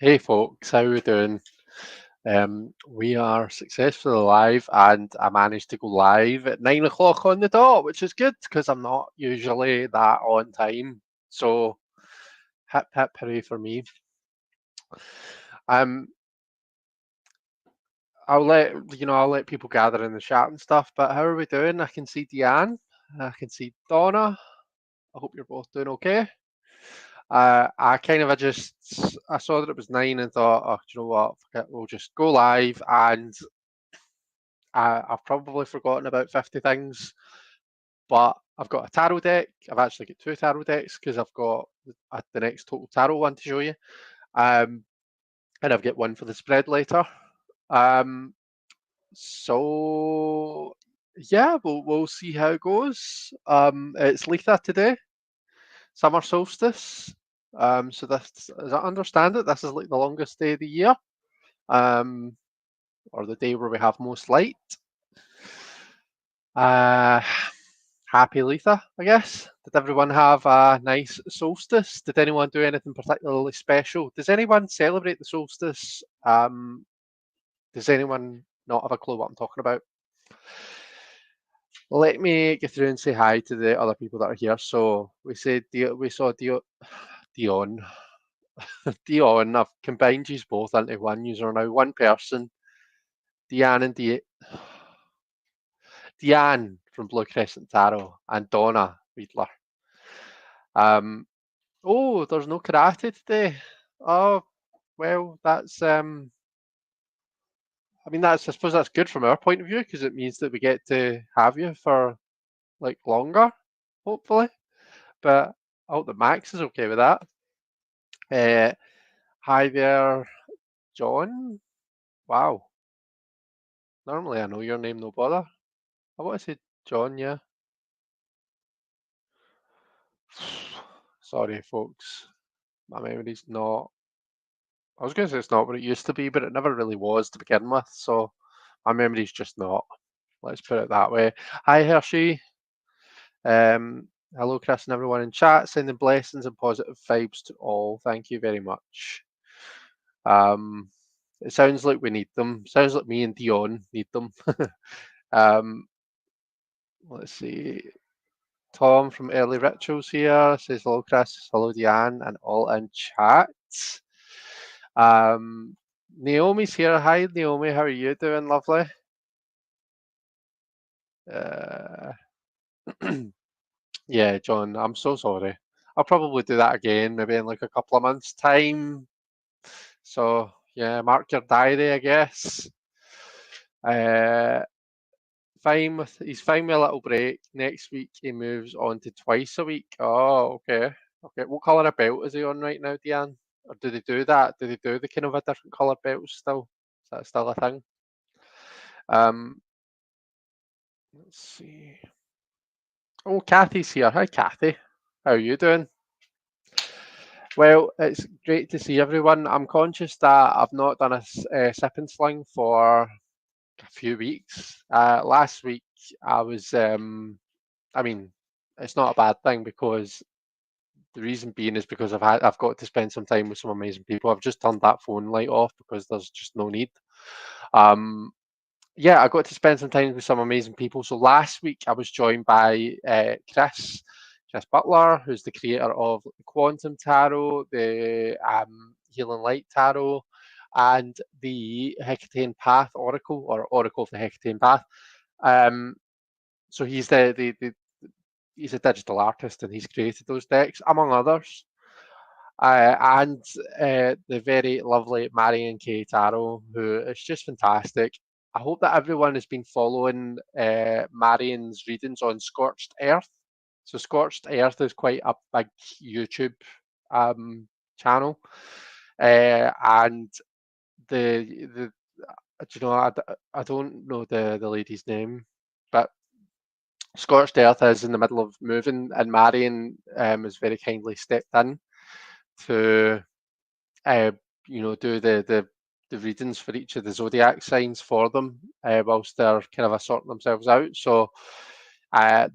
Hey folks, how we doing? We are successfully live, and I managed to go live at 9 o'clock on the dot, which is good because I'm not usually that on time. So, hip hip hooray for me. Um, I'll let people gather in the chat and stuff. But how are we doing? I can see Deanne, I can see Donna. I hope you're both doing okay. I saw that it was 9 and thought, oh, do you know what? Forget, we'll just go live, and I've probably forgotten about 50 things, but I've got a tarot deck. I've actually got two tarot decks because I've got the next total tarot one to show you. And I've got one for the spread later. So yeah, we'll see how it goes. It's Letha today, summer solstice. So this, as I understand it, this is like the longest day of the year, or the day where we have most light. Uh, Happy Letha, I guess. Did everyone have a nice solstice? Did anyone do anything particularly special? Does anyone celebrate the solstice? Does anyone not have a clue what I'm talking about? Let me get through and say hi to the other people that are here. So we saw Dion. Dion. I've combined you both into one user now. One person. Deanne and Deanne from Blue Crescent Tarot and Donna Riedler. Oh, there's no karate today. Oh, well, I suppose that's good from our point of view because it means that we get to have you for like longer, hopefully. But I hope that Max is okay with that. Hi there, John. Wow. Normally I know your name, no bother. I want to say John, yeah. Sorry, folks. My memory's not. I was going to say it's not what it used to be, but it never really was to begin with. So my memory's just not. Let's put it that way. Hi, Hershey. Hello, Chris, and everyone in chat. Sending blessings and positive vibes to all. Thank you very much. It sounds like we need them. Sounds like me and Dion need them. Let's see. Tom from Early Rituals here says hello, Chris. Hello, Deanne, and all in chat. Naomi's here. Hi, Naomi. How are you doing? Lovely. Yeah, John, I'm so sorry. I'll probably do that again, maybe in like a couple of months' time. So yeah, mark your diary, I guess. He's fine with a little break. Next week he moves on to twice a week. Oh, okay. Okay. What colour of belt is he on right now, Deanne? Or do they do that? Do they do the kind of a different colour belt still? Is that still a thing? Let's see. Oh, Kathy's here. Hi, Kathy. How are you doing? Well, it's great to see everyone. I'm conscious that I've not done a sip and sling for a few weeks. Last week I was, I mean, it's not a bad thing because the reason being is because I've got to spend some time with some amazing people. I've just turned that phone light off because there's just no need. Yeah, I got to spend some time with some amazing people. So last week I was joined by Chris Butler, who's the creator of the Quantum Tarot, the Healing Light Tarot, and the Hecate Path Oracle, or Oracle of the Hecate Path. So he's he's a digital artist, and he's created those decks among others. And the very lovely Marion K. Tarot, who is just fantastic. I hope that everyone has been following Marion's readings on Scorched Earth. So Scorched Earth is quite a big YouTube channel, and the do you know I don't know the lady's name, but Scorched Earth is in the middle of moving, and Marion has very kindly stepped in to do the readings for each of the zodiac signs for them whilst they're kind of sorting themselves out. So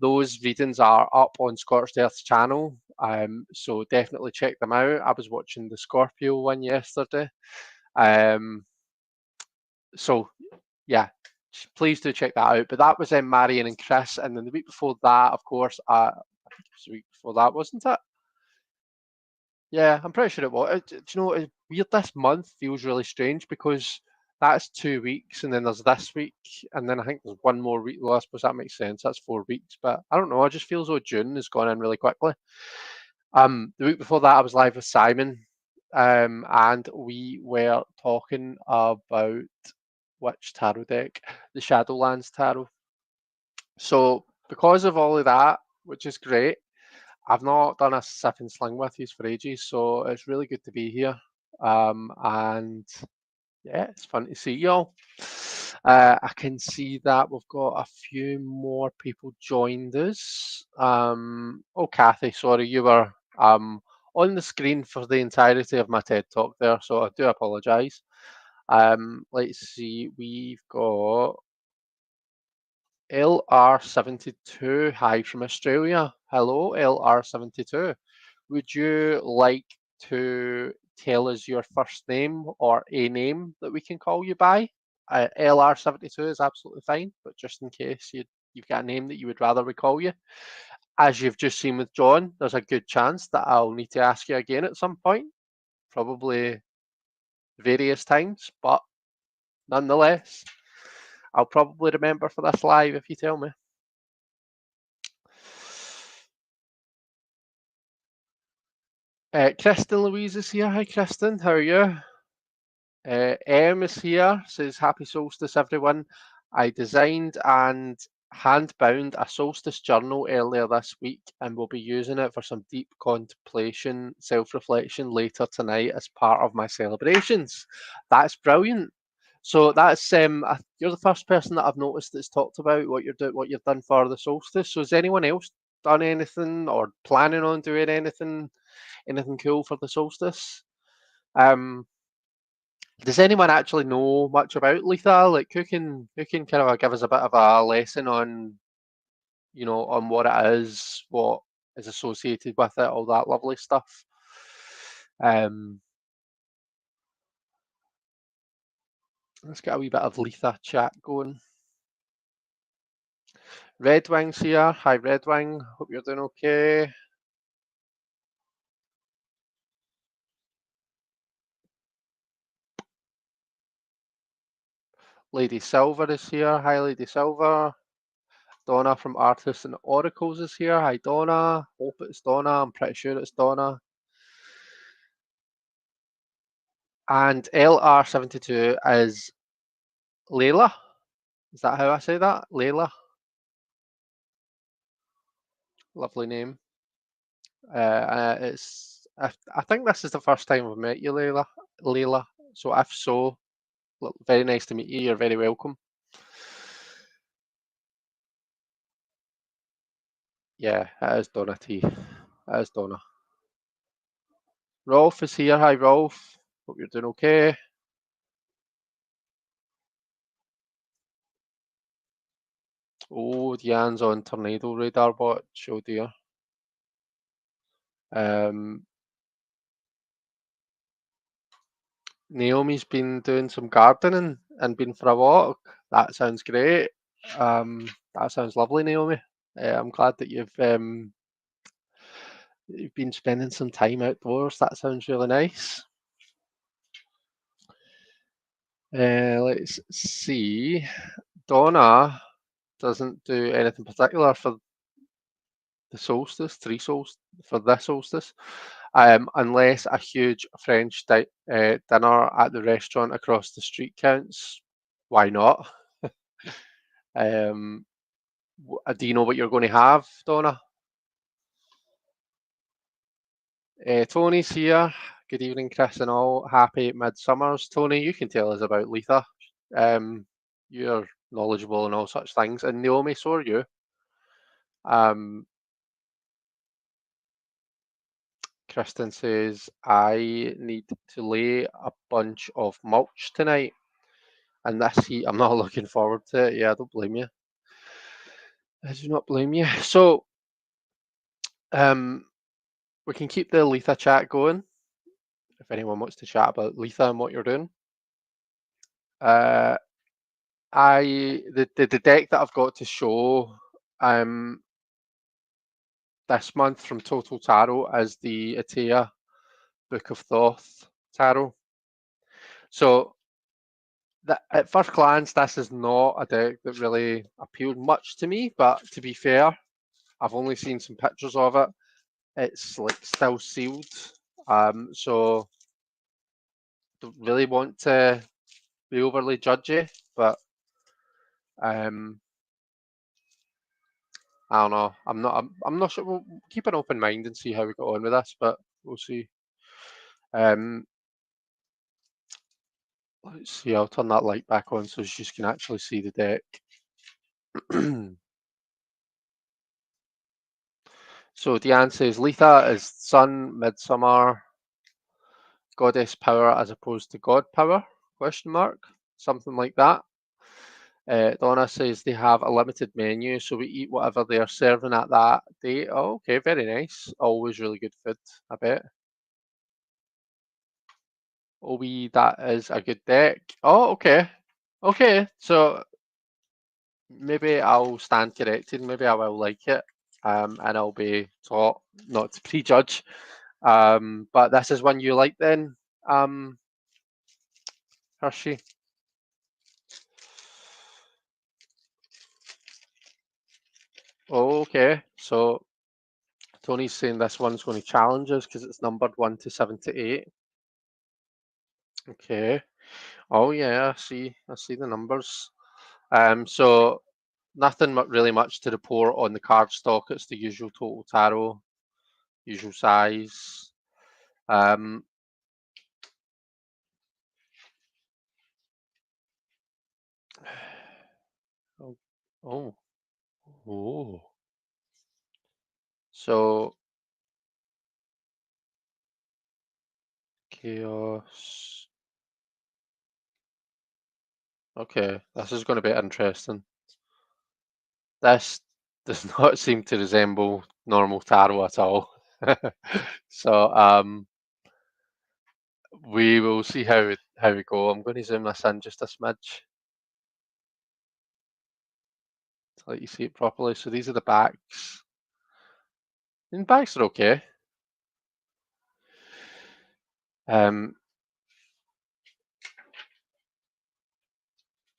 those readings are up on Scorched Earth's channel. So definitely check them out. I was watching the Scorpio one yesterday. Um, so yeah, please do check that out. But that was Marion and Chris, and then the week before that, of course, I think it was the week before that, wasn't it? Yeah, I'm pretty sure it was. Do you know, it's weird. This month feels really strange because that's 2 weeks, and then there's this week, and then I think there's one more week. Well, I suppose that makes sense. That's 4 weeks, but I don't know. I just feel as though June has gone in really quickly. The week before that, I was live with Simon, and we were talking about which tarot deck, the Shadowlands tarot. So because of all of that, which is great, I've not done a sip and sling with you for ages, so it's really good to be here. And yeah, it's fun to see y'all. I can see that we've got a few more people joined us. Oh, Kathy, sorry, you were on the screen for the entirety of my TED talk there, so I do apologise. Let's see, we've got LR72. Hi from Australia. Hello, LR72. Would you like to tell us your first name or a name that we can call you by? LR72 is absolutely fine, but just in case you've got a name that you would rather we call you, as you've just seen with John, there's a good chance that I'll need to ask you again at some point, probably various times, but nonetheless, I'll probably remember for this live if you tell me. Kristen Louise is here. Hi, Kristen. How are you? Em is here. Says happy solstice, everyone. I designed and hand bound a solstice journal earlier this week and will be using it for some deep contemplation, self reflection later tonight as part of my celebrations. That's brilliant. So that's you're the first person that I've noticed that's talked about what you've done for the solstice. So has anyone else done anything or planning on doing anything cool for the solstice? Um, does anyone actually know much about Letha? Like, who can kind of give us a bit of a lesson on, on what it is, what is associated with it, all that lovely stuff. Um, let's get a wee bit of Letha chat going. Red Wing's here. Hi, Red Wing. Hope you're doing okay. Lady Silver is here. Hi, Lady Silver. Donna from Artists and Oracles is here. Hi, Donna. Hope it's Donna. I'm pretty sure it's Donna. And LR72 is Layla. Is that how I say that? Layla. Lovely name. I think this is the first time I've met you, Layla. Layla. So if so, look, very nice to meet you. You're very welcome. Yeah, it is Donna T. It is Donna. Rolf is here. Hi, Rolf. Hope you're doing okay. Oh, Deanne's on Tornado Radar Watch. Oh dear. Um, Naomi's been doing some gardening and been for a walk. That sounds great. That sounds lovely, Naomi. I'm glad that you've been spending some time outdoors. That sounds really nice. Let's see. Donna doesn't do anything particular for the solstice, for this solstice, unless a huge French dinner at the restaurant across the street counts. Why not? Um, do you know what you're going to have, Donna? Tony's here. Good evening, Chris and all. Happy Midsummers. Tony, you can tell us about Letha. You're knowledgeable in all such things. And Naomi, so are you. Kristen says, I need to lay a bunch of mulch tonight. And this heat, I'm not looking forward to it. Yeah, I don't blame you. I do not blame you. So, um, We can keep the Letha chat going if anyone wants to chat about Letha and what you're doing. Uh, the deck that I've got to show this month from Total Tarot is the Atea Book of Thoth Tarot. So at first glance, this is not a deck that really appealed much to me, but to be fair, I've only seen some pictures of it. It's like still sealed, so don't really want to be overly judgy, but I don't know. I'm not sure. We'll keep an open mind and see how we go on with this, but we'll see. Um, let's see. I'll turn that light back on so you just can actually see the deck. So Deanne says Letha is sun, midsummer, goddess power as opposed to god power? Question mark. Something like that. Donna says they have a limited menu, so we eat whatever they are serving at that day. Oh, okay, very nice. Always really good food, I bet. Obi, that is a good deck. Oh, okay. Okay, so maybe I'll stand corrected. Maybe I will like it, and I'll be taught not to prejudge. But this is one you like then, Hershey? Okay, so Tony's saying this one's going to challenge us because it's numbered 1 to 78. Okay. Oh yeah, I see the numbers. So nothing really much to report on the card stock. It's the usual Total Tarot, usual size. Um, oh, oh, oh. So chaos. Okay, this is going to be interesting. This does not seem to resemble normal tarot at all. So we will see how we go. I'm going to zoom this in just a smidge to let you see it properly. So these are the backs. And backs are okay. Um,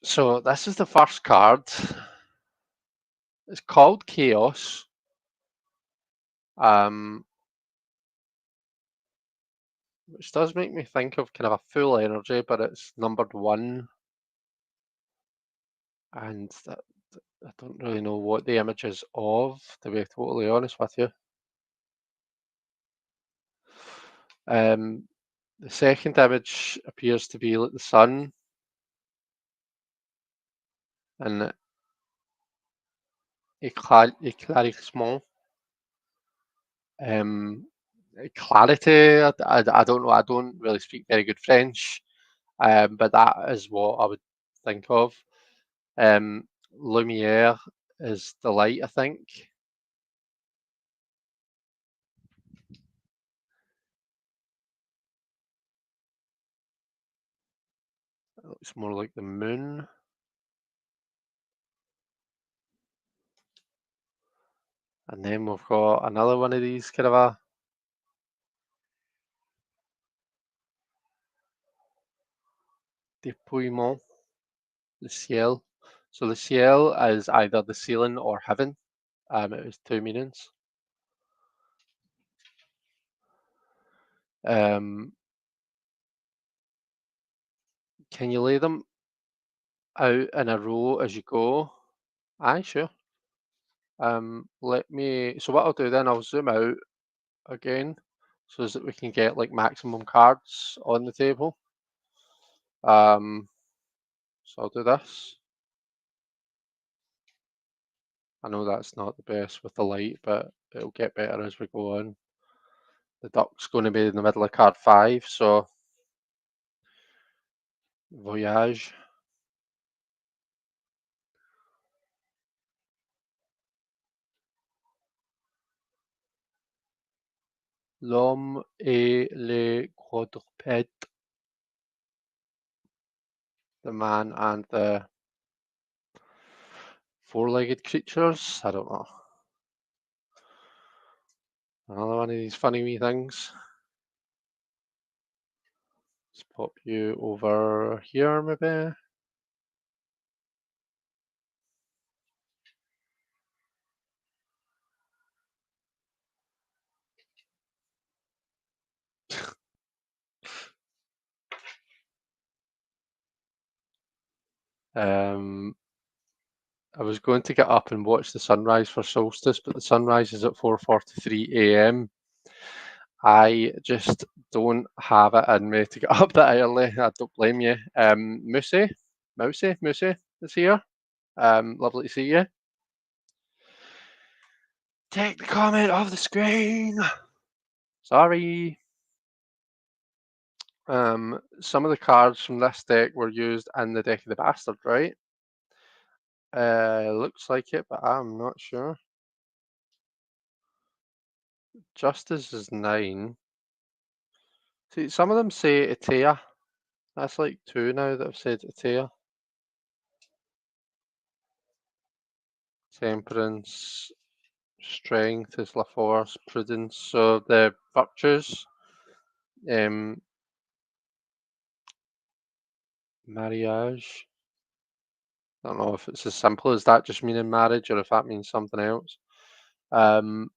so this is the first card. It's called Chaos. Which does make me think of kind of a full energy, but it's numbered 1. And I don't really know what the image is of, to be totally honest with you. The second image appears to be like the sun and éclaircissement. Clarity, I don't know, I don't really speak very good French, but that is what I would think of. Lumiere is the light, I think. It looks more like the moon. And then we've got another one of these kind of a dépouillement, the ciel. So the ciel is either the ceiling or heaven. It has 2 meanings. Can you lay them out in a row as you go? Aye, sure. Let me. So what I'll do then, I'll zoom out again, so that we can get like maximum cards on the table. So I'll do this. I know that's not the best with the light, but it'll get better as we go on. The duck's going to be in the middle of card 5, so Voyage. L'homme et les quadrupèdes. The man and the four-legged creatures. I don't know. Another one of these funny wee things. Let's pop you over here, maybe. I was going to get up and watch the sunrise for solstice, but the sunrise is at 4:43 a.m. I just don't have it in me to get up that early. I don't blame you. Mousy is here. Lovely to see you. Take the comment off the screen. Sorry. Some of the cards from this deck were used in the deck of the bastard, right? Looks like it, but I'm not sure. Justice is 9. See, some of them say Atea. That's like 2 now that have said Atea. Temperance, Strength is La Force, Prudence. So the virtues, Mariage. I don't know if it's as simple as that, just meaning marriage, or if that means something else. Sorry,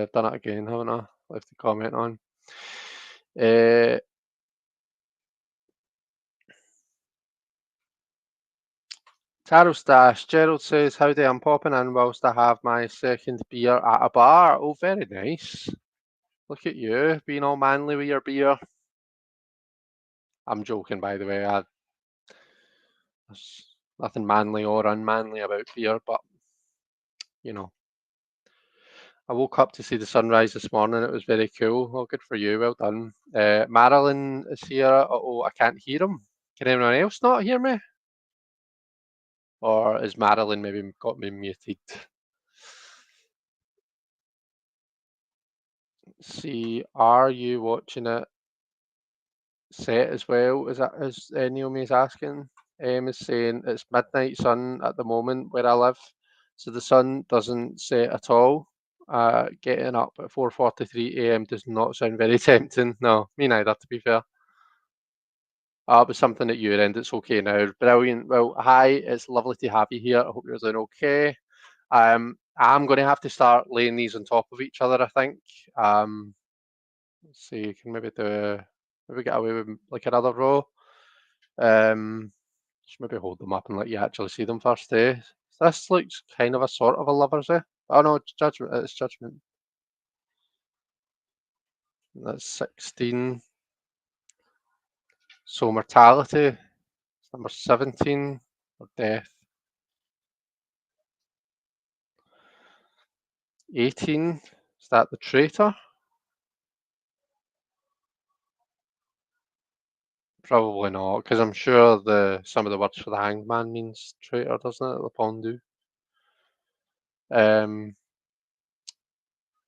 I've done it again, haven't I? Left a comment on. Tarot Stash, Gerald says, howdy, I'm popping in whilst I have my second beer at a bar. Oh, very nice. Look at you, being all manly with your beer. I'm joking, by the way. There's nothing manly or unmanly about beer, but, you know. I woke up to see the sunrise this morning. It was very cool. Well, good for you. Well done. Marilyn is here. Oh, I can't hear him. Can anyone else not hear me? Or is Marilyn maybe got me muted? See, are you watching it set as well? Is that as Naomi is asking? Is saying it's midnight sun at the moment where I live, so the sun doesn't set at all. Getting up at 4:43 a.m. does not sound very tempting. No, me neither, to be fair. It was something at your end. It's okay now. Brilliant. Well, hi, it's lovely to have you here. I hope you're doing okay. I'm going to have to start laying these on top of each other, I think. Let's see, you can maybe get away with like another row. Just maybe hold them up and let you actually see them first, eh? This looks kind of a sort of a lover's, eh? Oh no, it's judgment. It's judgment. That's 16. So mortality, number 17, or death. 18. Is that the traitor? Probably not, because I'm sure some of the words for the hanged man means traitor, doesn't it? Le pendu.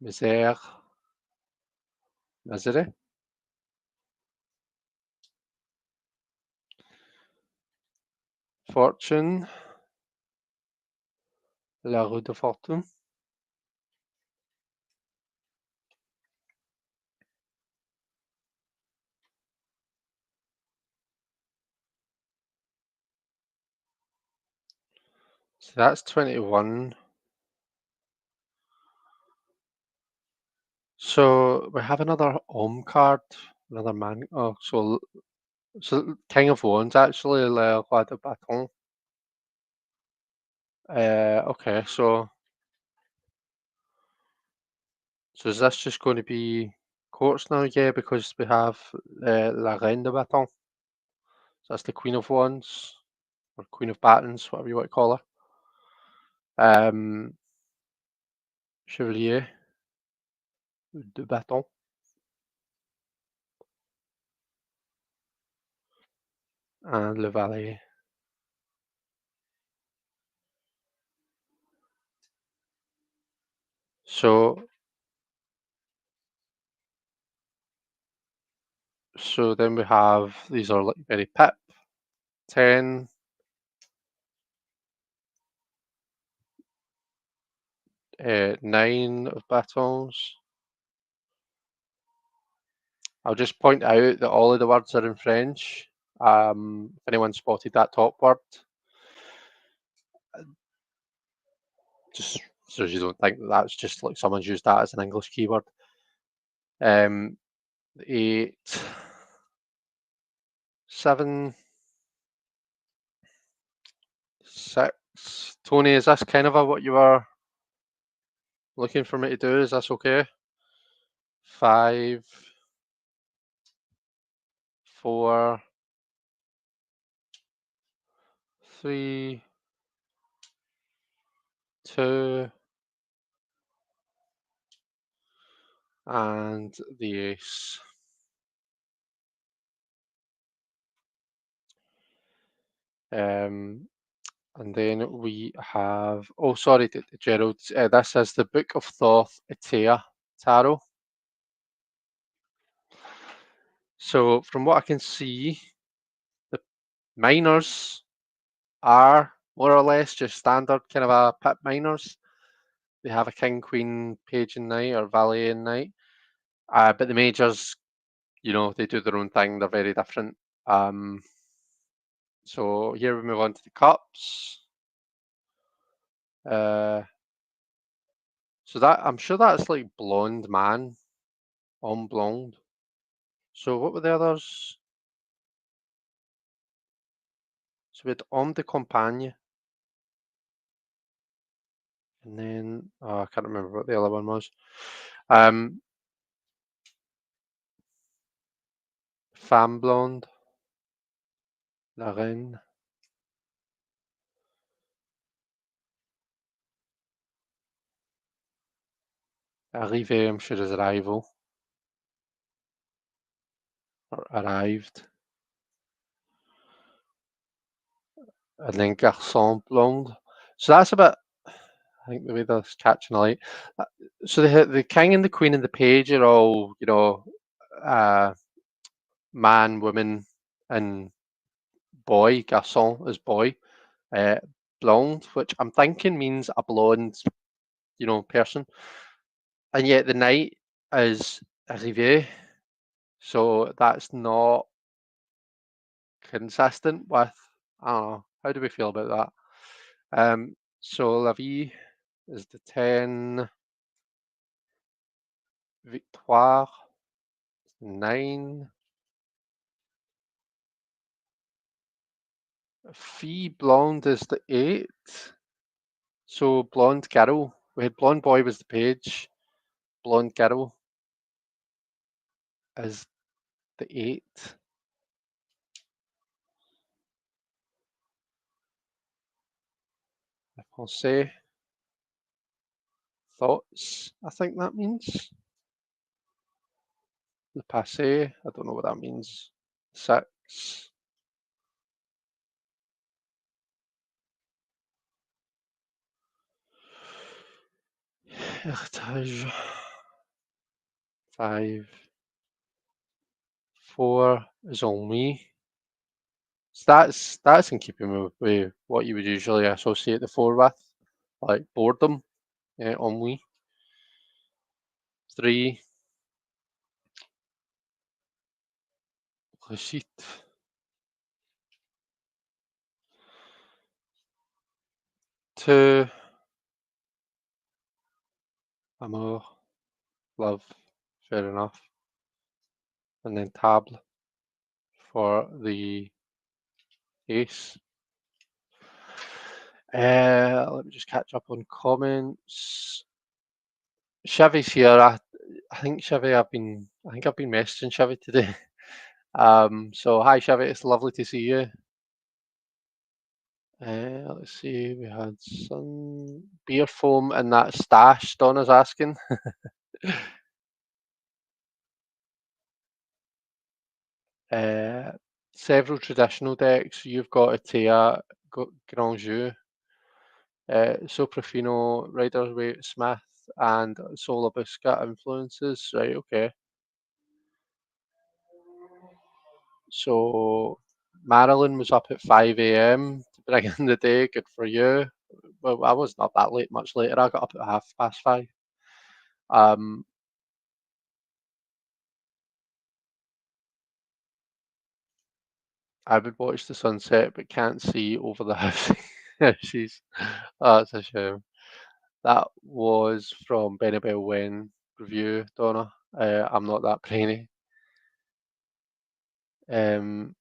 Misère. Misery. Fortune. La roue de fortune. So that's 21. So we have another Om card, another man. Oh, so King of Wands actually, Le Roi de Bâton. Okay, so is this just going to be courts now? Yeah, because we have La Reine de Bâton. So that's the Queen of Wands, or Queen of Batons, whatever you want to call her. Chevalier de Bâton. And Le Valet. So So then we have, these are like very pip, 10, 9 of batons. I'll just point out that all of the words are in French. If anyone spotted that top word, just so you don't think that that's just like someone's used that as an English keyword. 8, 7, 6. Tony, is this kind of what you were looking for me to do? Is this okay? 5, 4, 3, 2, and the ace. And then we have, oh, sorry, Gerald, this is the Book of Thoth Etea Tarot. So from what I can see, the minors are more or less just standard kind of a pip minors. They have a king, queen, page and knight, or valet and knight. But the majors, they do their own thing. They're very different. So here we move on to the cups. So that, I'm sure that's like blonde man, homme blonde. So what were the others? So we had homme de compagne, and then I can't remember what the other one was. Femme blonde, la reine. Arrivé, I'm sure is arrival or arrived. And then garçon blonde. So that's a bit, I think the way that's catching a light. So the king and the queen and the page are all, uh, man, woman, and boy. Garçon is boy. Uh, Blonde, which I'm thinking means a blonde, person. And yet the knight is arrivé. So that's not consistent with, I don't know, how do we feel about that? So La Vie is the 10, Victoire, 9, Fille Blonde is the 8. So Blonde Girl, we had Blonde Boy was the page, Blonde Girl is the 8. Pensée, thoughts, I think that means. Le passé, I don't know what that means. 6. Heritage. 5. 4 is on me. So that's in keeping with what you would usually associate the 4 with, like boredom, ennui. 3, réussite. 2, amour, love, fair enough. And then table for the ace. Let me just catch up on comments. Shivy's here. I think Shivy, I think I've been messaging Shivy today. So hi Shivy, it's lovely to see you. Let's see, we had some beer foam in that stash, Donna's asking. Several traditional decks. You've got Atea, got Grand Jeu, Soprafino, Rider's Waite, Smith, and Solar Biscuit influences. Right, okay. So Marilyn was up at 5 a.m. to bring in the day. Good for you. Well, I wasn't up that late, much later. I got up at 5:30. Um, I would watch the sunset, but can't see over the house. Houses. Oh, that's a shame. That was from Benny Wen review, Donna. I'm not that brainy. Um,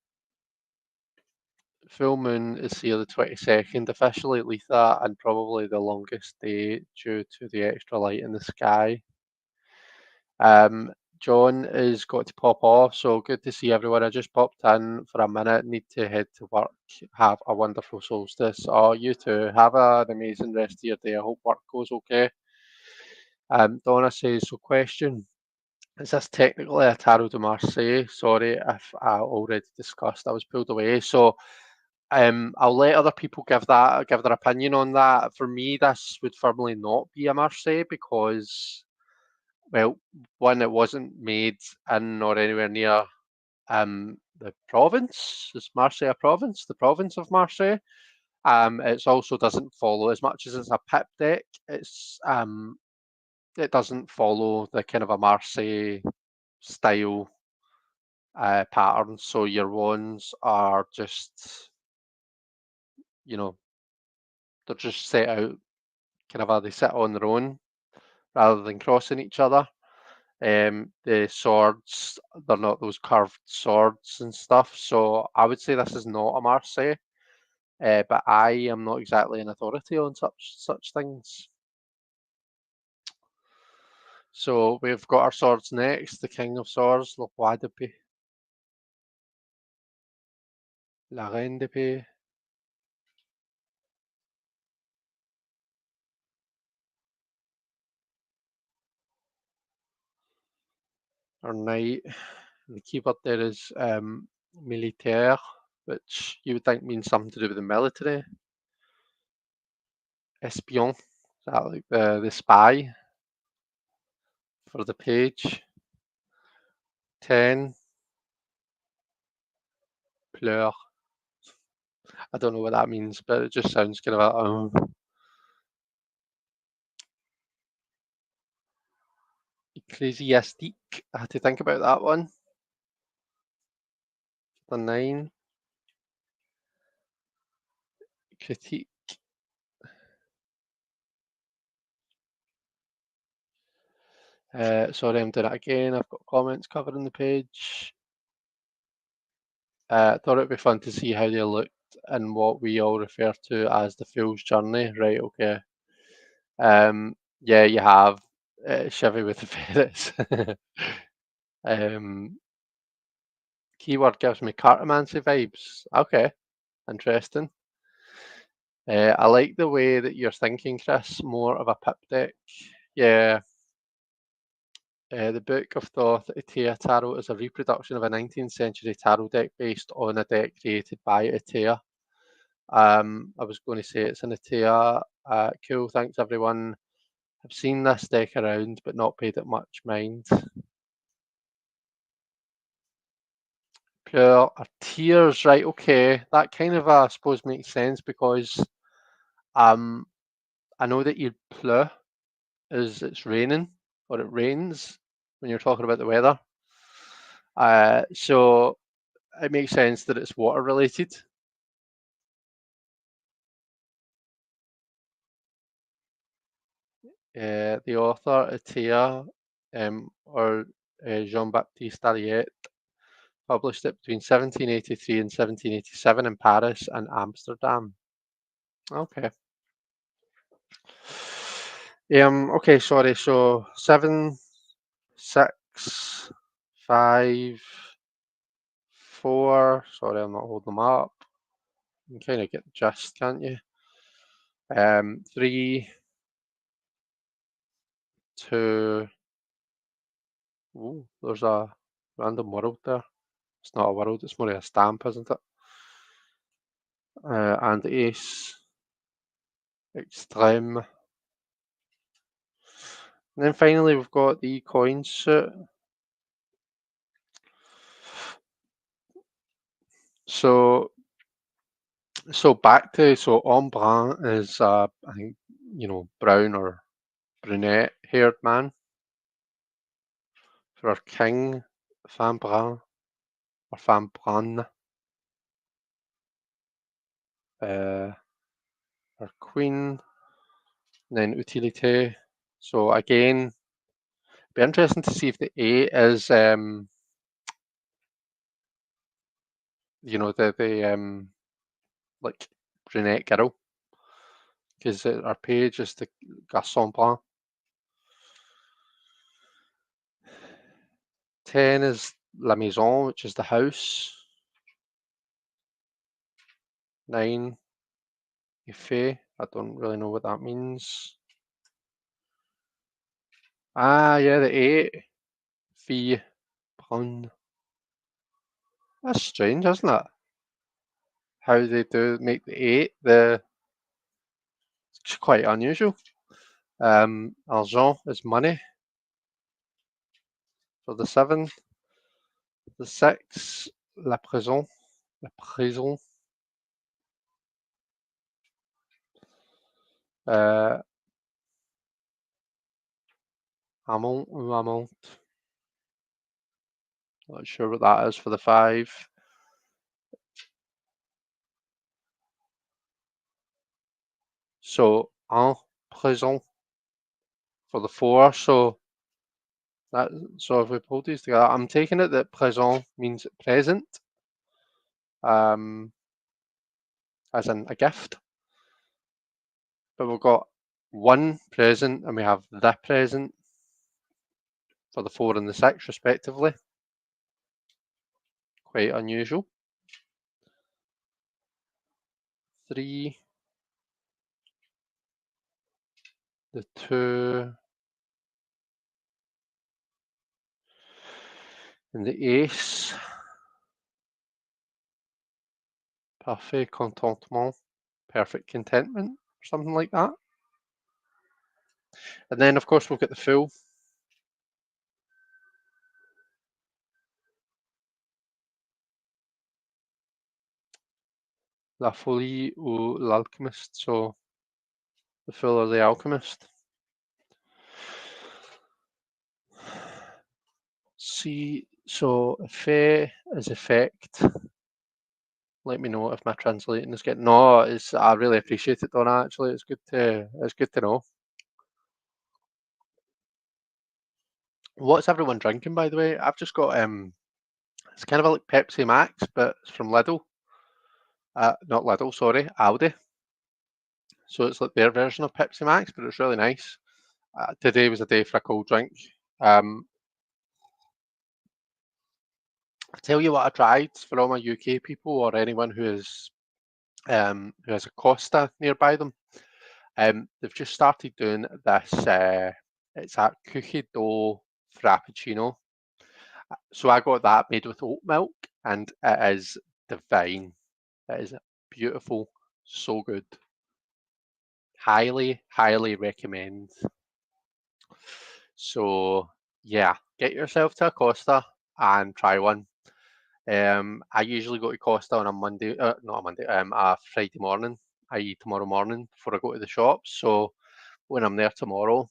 Full moon is here the 22nd, officially Letha, and probably the longest day due to the extra light in the sky. John has got to pop off, so good to see everyone. I just popped in for a minute, need to head to work. Have a wonderful solstice. Oh, you too. Have an amazing rest of your day. I hope work goes okay. Donna says, so question, is this technically a Tarot de Marseille? Sorry if I already discussed, I was pulled away. So I'll let other people give their opinion on that. For me, this would firmly not be a Marseille because, well, one, it wasn't made in or anywhere near the province. Is Marseille a province? The province of Marseille. It also doesn't follow as much as it's a pip deck. It doesn't follow the kind of a Marseille style pattern. So your wands are just, you know, they're just set out kind of they sit on their own rather than crossing each other. The swords, they're not those curved swords and stuff. So I would say this is not a Marseille, but I am not exactly an authority on such things. So we've got our swords next. The King of Swords, Le Roi d'Épée, La Reine d'Épée. Our Knight. The keyword there is militaire, which you would think means something to do with the military. Espion, is that like the spy for the page? 10, pleur. I don't know what that means, but it just sounds kind of ecclesiastique. I had to think about that one. The 9, critique. Sorry, I'm doing it again. I've got comments covering the page. Thought it'd be fun to see how they looked and what we all refer to as the Fool's Journey. Right, okay. Yeah, you have Chevy with the ferrets. Keyword gives me cartomancy vibes. Okay, interesting. I like the way that you're thinking, Chris. More of a pip deck. Yeah. The Book of Thoth Atea Tarot is a reproduction of a 19th century tarot deck based on a deck created by Atea. I was going to say it's an Atea. Cool, thanks everyone. I've seen this deck around but not paid it much mind. Pure tears, right? Okay, that kind of I suppose makes sense because um, I know that your pleu is it's raining or it rains when you're talking about the weather. So it makes sense that it's water related. The author, Atea, or Jean-Baptiste Dariet, published it between 1783 and 1787 in Paris and Amsterdam. Okay. Okay, sorry. So 7, 6, 5, 4. Sorry, I'm not holding them up. You can kind of get the gist, can't you? 3, 2. Ooh, there's a random world there. It's not a world, it's more like a stamp, isn't it? And ace, extreme. And then finally we've got the coin suit. So back to en brun is I think brown or brunette haired man. For our king, femme brun or femme brune. Our queen, and then utilité. So again, be interesting to see if the A is the like brunette girl, because our page is the garçon brun. 10 is la maison, which is the house. 9, effet. I don't really know what that means. Ah, yeah, the 8, fille brune. That's strange, isn't it? How they do make the 8 it's quite unusual. Argent is money for the 7. The 6, la prison. La prison. Amont ou amont. Not sure what that is for the 5. So en prison for the 4. So if we pull these together, I'm taking it that prison means present, as in a gift. But we've got one present and we have the present for the 4 and the 6 respectively. Quite unusual. 3, the 2, and the ace. Parfait contentement, perfect contentment, or something like that. And then, of course, we've got the fool. La folie ou l'alchemist, so the fool or the alchemist. See, so effet is effect. Let me know if my translating is getting. No, I really appreciate it, Donna. Actually, it's good to know. What's everyone drinking, by the way? I've just got it's kind of like Pepsi Max, but it's from Lidl. Not Lidl, sorry, Aldi. So it's like their version of Pepsi Max, but it's really nice. Today was a day for a cold drink. I'll tell you what I tried for all my UK people or anyone who has a Costa nearby them. They've just started doing this. It's a cookie dough frappuccino. So I got that made with oat milk, and it is divine. It is beautiful, so good. Highly, highly recommend. So yeah, get yourself to a Costa and try one. I usually go to Costa on a Monday, not a Monday, a Friday morning, i.e. tomorrow morning before I go to the shops. So when I'm there tomorrow,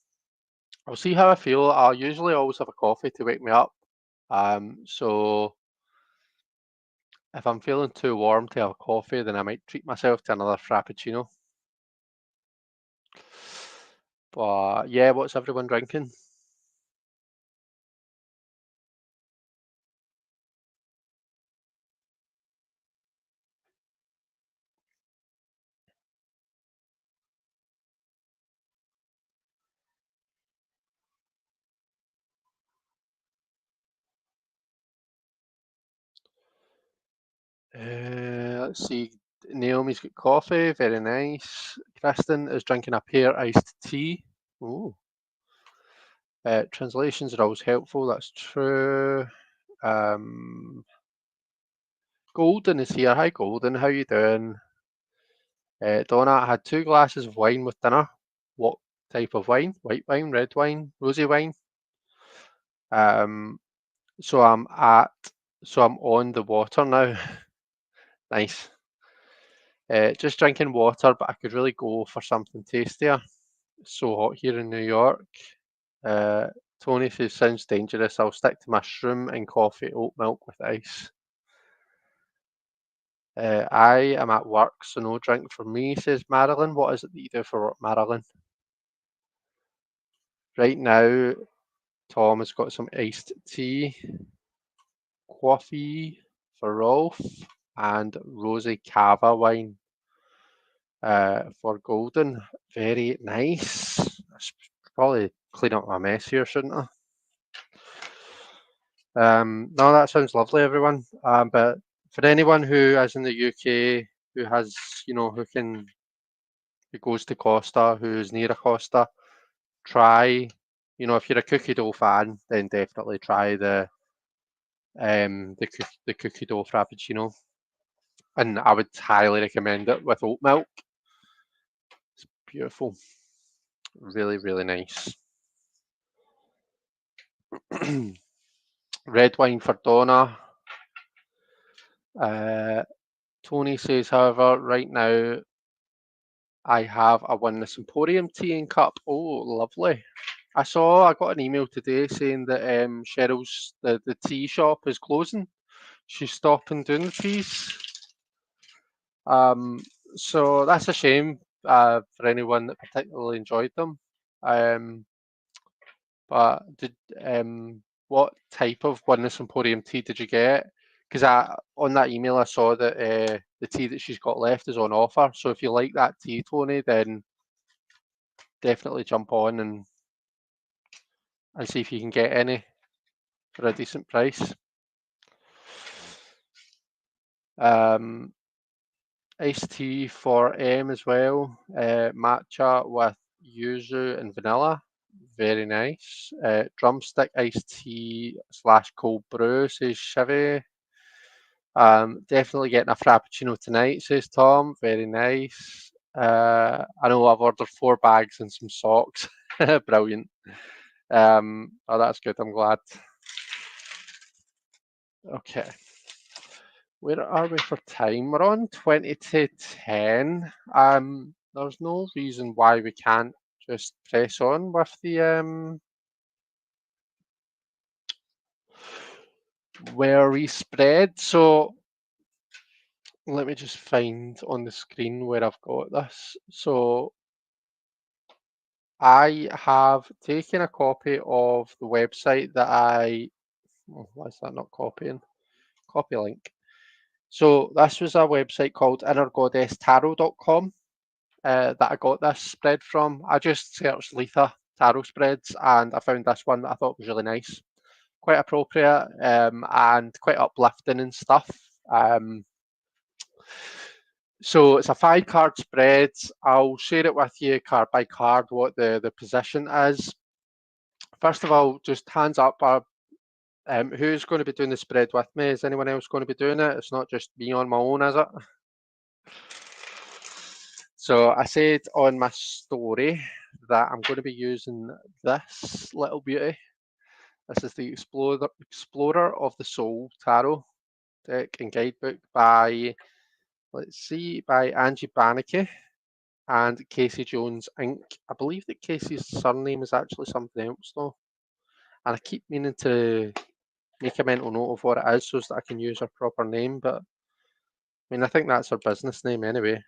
I'll see how I feel. I'll usually always have a coffee to wake me up. So if I'm feeling too warm to have a coffee, then I might treat myself to another frappuccino. But yeah, what's everyone drinking? Let's see. Naomi's got coffee, very nice. Kristen is drinking a pear iced tea. Ooh. Translations are always helpful, that's true. Golden is here. Hi, Golden. How you doing? Donna, I had 2 glasses of wine with dinner. What type of wine? White wine, red wine, rosy wine? Um, so I'm on the water now. Nice. Just drinking water, but I could really go for something tastier. It's so hot here in New York. Uh, Tony says, sounds dangerous. I'll stick to mushroom and coffee, oat milk with ice. I am at work, so no drink for me, says Marilyn. What is it that you do for work, Marilyn? Right now, Tom has got some iced tea, coffee for Rolf, and rosy cava wine for Golden. Very nice. I should probably clean up my mess here, shouldn't I? No, that sounds lovely, everyone. But for anyone who is in the UK, who has, who goes to Costa, who's near a Costa, try, if you're a cookie dough fan, then definitely try the cookie dough frappuccino, and I would highly recommend it with oat milk. It's beautiful, really, really nice. Red wine for Donna. Tony says, however, right now I have a Witness Emporium tea and cup. Oh, lovely. I got an email today saying that Cheryl's, the tea shop is closing. She's stopping doing the teas. So that's a shame for anyone that particularly enjoyed them. But what type of Witness Emporium tea did you get? Because on that email I saw that the tea that she's got left is on offer. So if you like that tea, Tony, then definitely jump on and see if you can get any for a decent price. Iced tea for M as well. Matcha with yuzu and vanilla. Very nice. Drumstick iced tea / cold brew, says Chevy. Definitely getting a frappuccino tonight, says Tom. Very nice. I know I've ordered 4 bags and some socks. Brilliant. Oh, that's good. I'm glad. Okay. Where are we for time? We're on 20 to 10. There's no reason why we can't just press on with the where we spread. So let me just find on the screen where I've got this. So I have taken a copy of the website that why is that not copying? Copy link. So this was a website called innergoddesstarot.com that I got this spread from. I just searched Letha tarot spreads and I found this one that I thought was really nice. Quite appropriate and quite uplifting and stuff. So it's a 5-card spread. I'll share it with you card by card what the position is. First of all, just hands up. Who's going to be doing the spread with me? Is anyone else going to be doing it? It's not just me on my own, is it? So I said on my story that I'm going to be using this little beauty. This is the Explorer of the Soul Tarot deck and guidebook by, by Angie Bannicky and Casey Jones Inc. I believe that Casey's surname is actually something else though. And I keep meaning to make a mental note of what it is so that I can use her proper name, but I think that's her business name anyway. I'm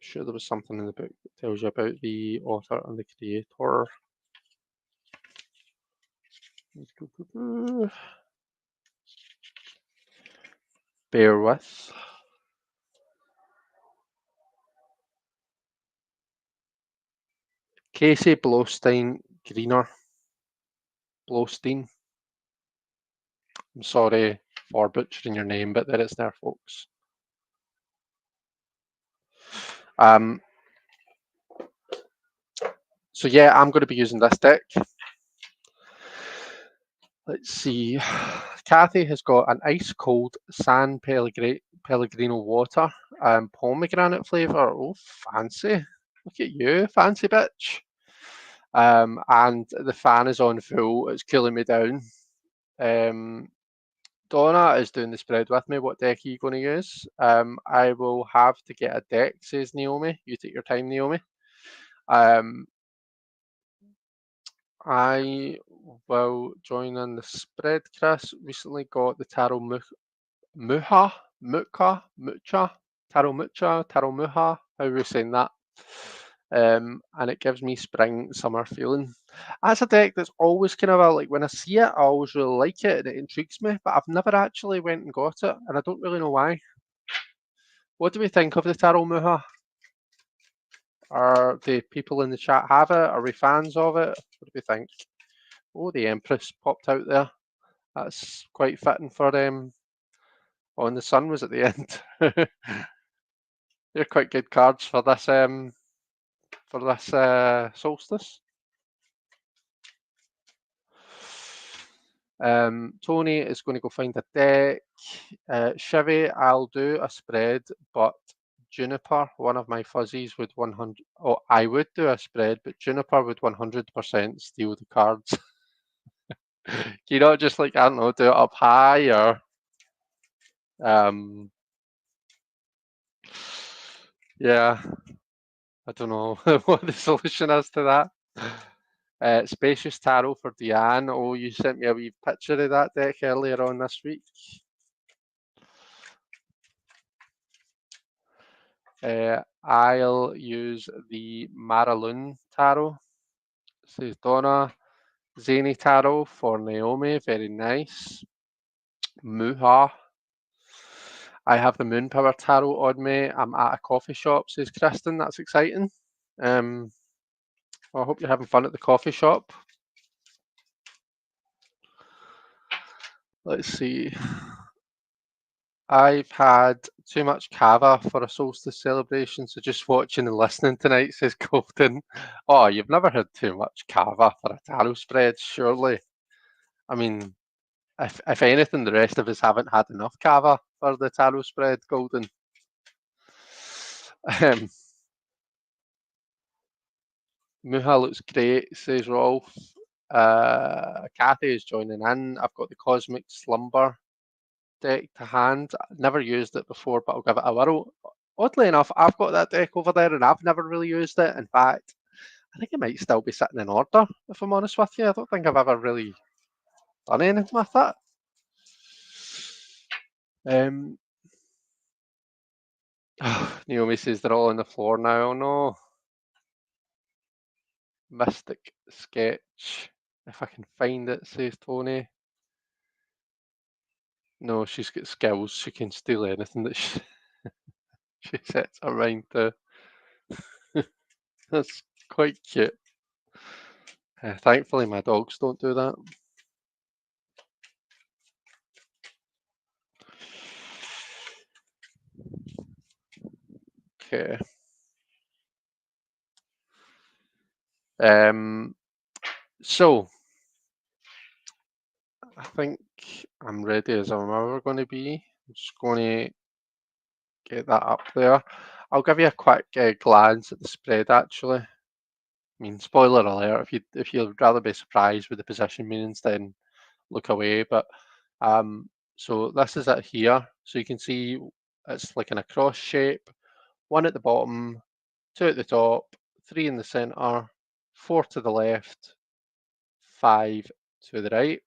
sure there was something in the book that tells you about the author and the creator. Bear with. Casey Blaustein Greener. Blaustein. I'm sorry for butchering your name, but there it's there, folks. So yeah, I'm going to be using this deck. Let's see. Kathy has got an ice cold San Pellegrino water, pomegranate flavour. Oh, fancy. Look at you, fancy bitch. And the fan is on full. It's cooling me down. Donna is doing the spread with me. What deck are you going to use? I will have to get a deck, says Naomi. You take your time, Naomi. Um, I will join in the spread, Chris. Recently got the Muha, Mucha, Taro Muha. How are we saying that? And it gives me spring, summer feeling. That's a deck that's always kind of like when I see it, I always really like it and it intrigues me, but I've never actually went and got it, and I don't really know why. What do we think of the Taro Muha? Are the people in the chat have it? Are we fans of it? What do we think? Oh, the Empress popped out there. That's quite fitting for them. Oh, and the sun was at the end. They're quite good cards for this solstice. Tony is going to go find a deck. Chevy, I'll do a spread, but Juniper, one of my fuzzies, would 100. Oh, I would do a spread, but Juniper would 100% steal the cards. Can you not just like, I don't know, do it up high or yeah, I don't know what the solution is to that. Spacious Tarot for Deanne. Oh, you sent me a wee picture of that deck earlier on this week. I'll use the Maraloon Tarot, says Donna. Zany Tarot for Naomi, very nice. Muha. I have the Moon Power Tarot on me. I'm at a coffee shop, says Kristen. That's exciting. I hope you're having fun at the coffee shop. Let's see. I've had too much cava for a solstice celebration, so just watching and listening tonight, says Golden. Oh, you've never had too much cava for a tarot spread, surely. I mean, if anything, the rest of us haven't had enough cava for the tarot spread, Golden. Muha looks great, says Rolf. Kathy is joining in. I've got the Cosmic Slumber deck to hand. I've never used it before, but I'll give it a whirl. Oddly enough, I've got that deck over there and I've never really used it. In fact, I think it might still be sitting in order, if I'm honest with you. I don't think I've ever really done anything with it. Naomi says they're all on the floor now. Oh no. Mystic Sketch. If I can find it, says Tony. No, she's got skills. She can steal anything that she sets her mind to. That's quite cute. Thankfully, my dogs don't do that. Okay. So, I think I'm ready as I'm ever going to be. I'm just going to get that up there. I'll give you a quick glance at the spread, actually. I mean, spoiler alert, if you'd rather be surprised with the position meanings, then look away. But so this is it here. So you can see it's like in a cross shape. 1 at the bottom, 2 at the top, 3 in the centre, 4 to the left, 5 to the right.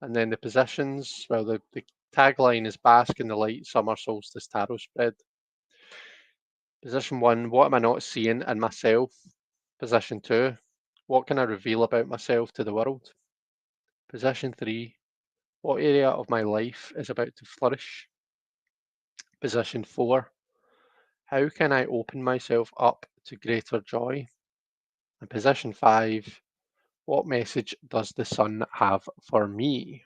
And then the positions, well, the tagline is Bask in the Light Summer Solstice Tarot Spread. Position 1, what am I not seeing in myself? Position 2, what can I reveal about myself to the world? Position 3, what area of my life is about to flourish? Position 4, how can I open myself up to greater joy? And position 5, what message does the sun have for me?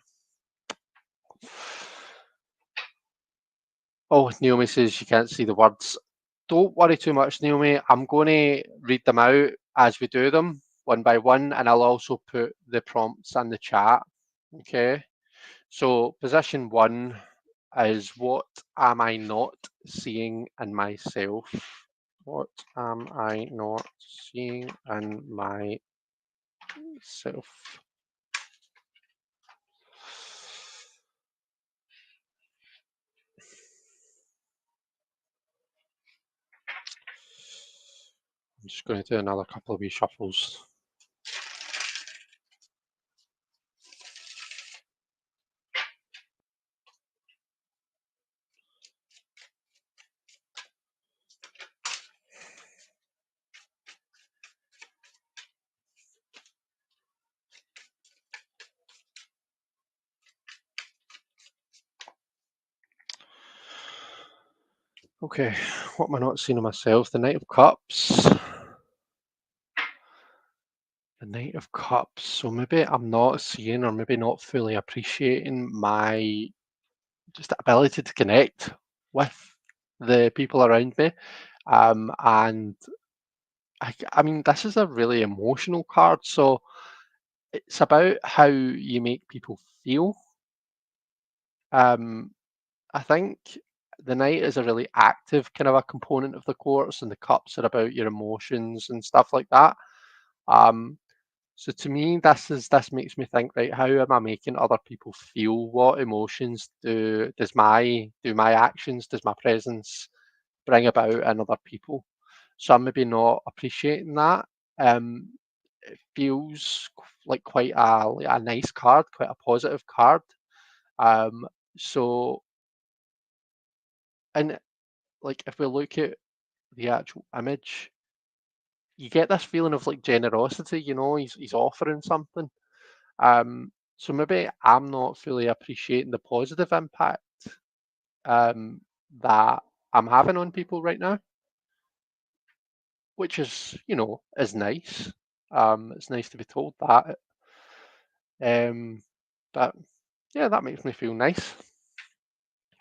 Oh, Naomi says she can't see the words. Don't worry too much, Naomi. I'm going to read them out as we do them, one by one, and I'll also put the prompts in the chat. Okay. So, position 1 is what am I not seeing in myself? What am I not seeing in myself? I'm just going to do another couple of wee shuffles. Okay, what am I not seeing of myself? The Knight of Cups. The Knight of Cups. So maybe I'm not seeing or maybe not fully appreciating my just ability to connect with the people around me. And I mean, this is a really emotional card. So it's about how you make people feel. Um, I think the knight is a really active kind of a component of the courts, and the cups are about your emotions and stuff like that. Um, so to me, this makes me think, right, how am I making other people feel? What emotions do my actions, does my presence bring about in other people? So I'm maybe not appreciating that. Um, it feels like quite a nice card, quite a positive card. Um, so and like if we look at the actual image, you get this feeling of like generosity, he's offering something. So maybe I'm not fully appreciating the positive impact um, that I'm having on people right now, which is, is nice. It's nice to be told that. Um, but yeah, that makes me feel nice,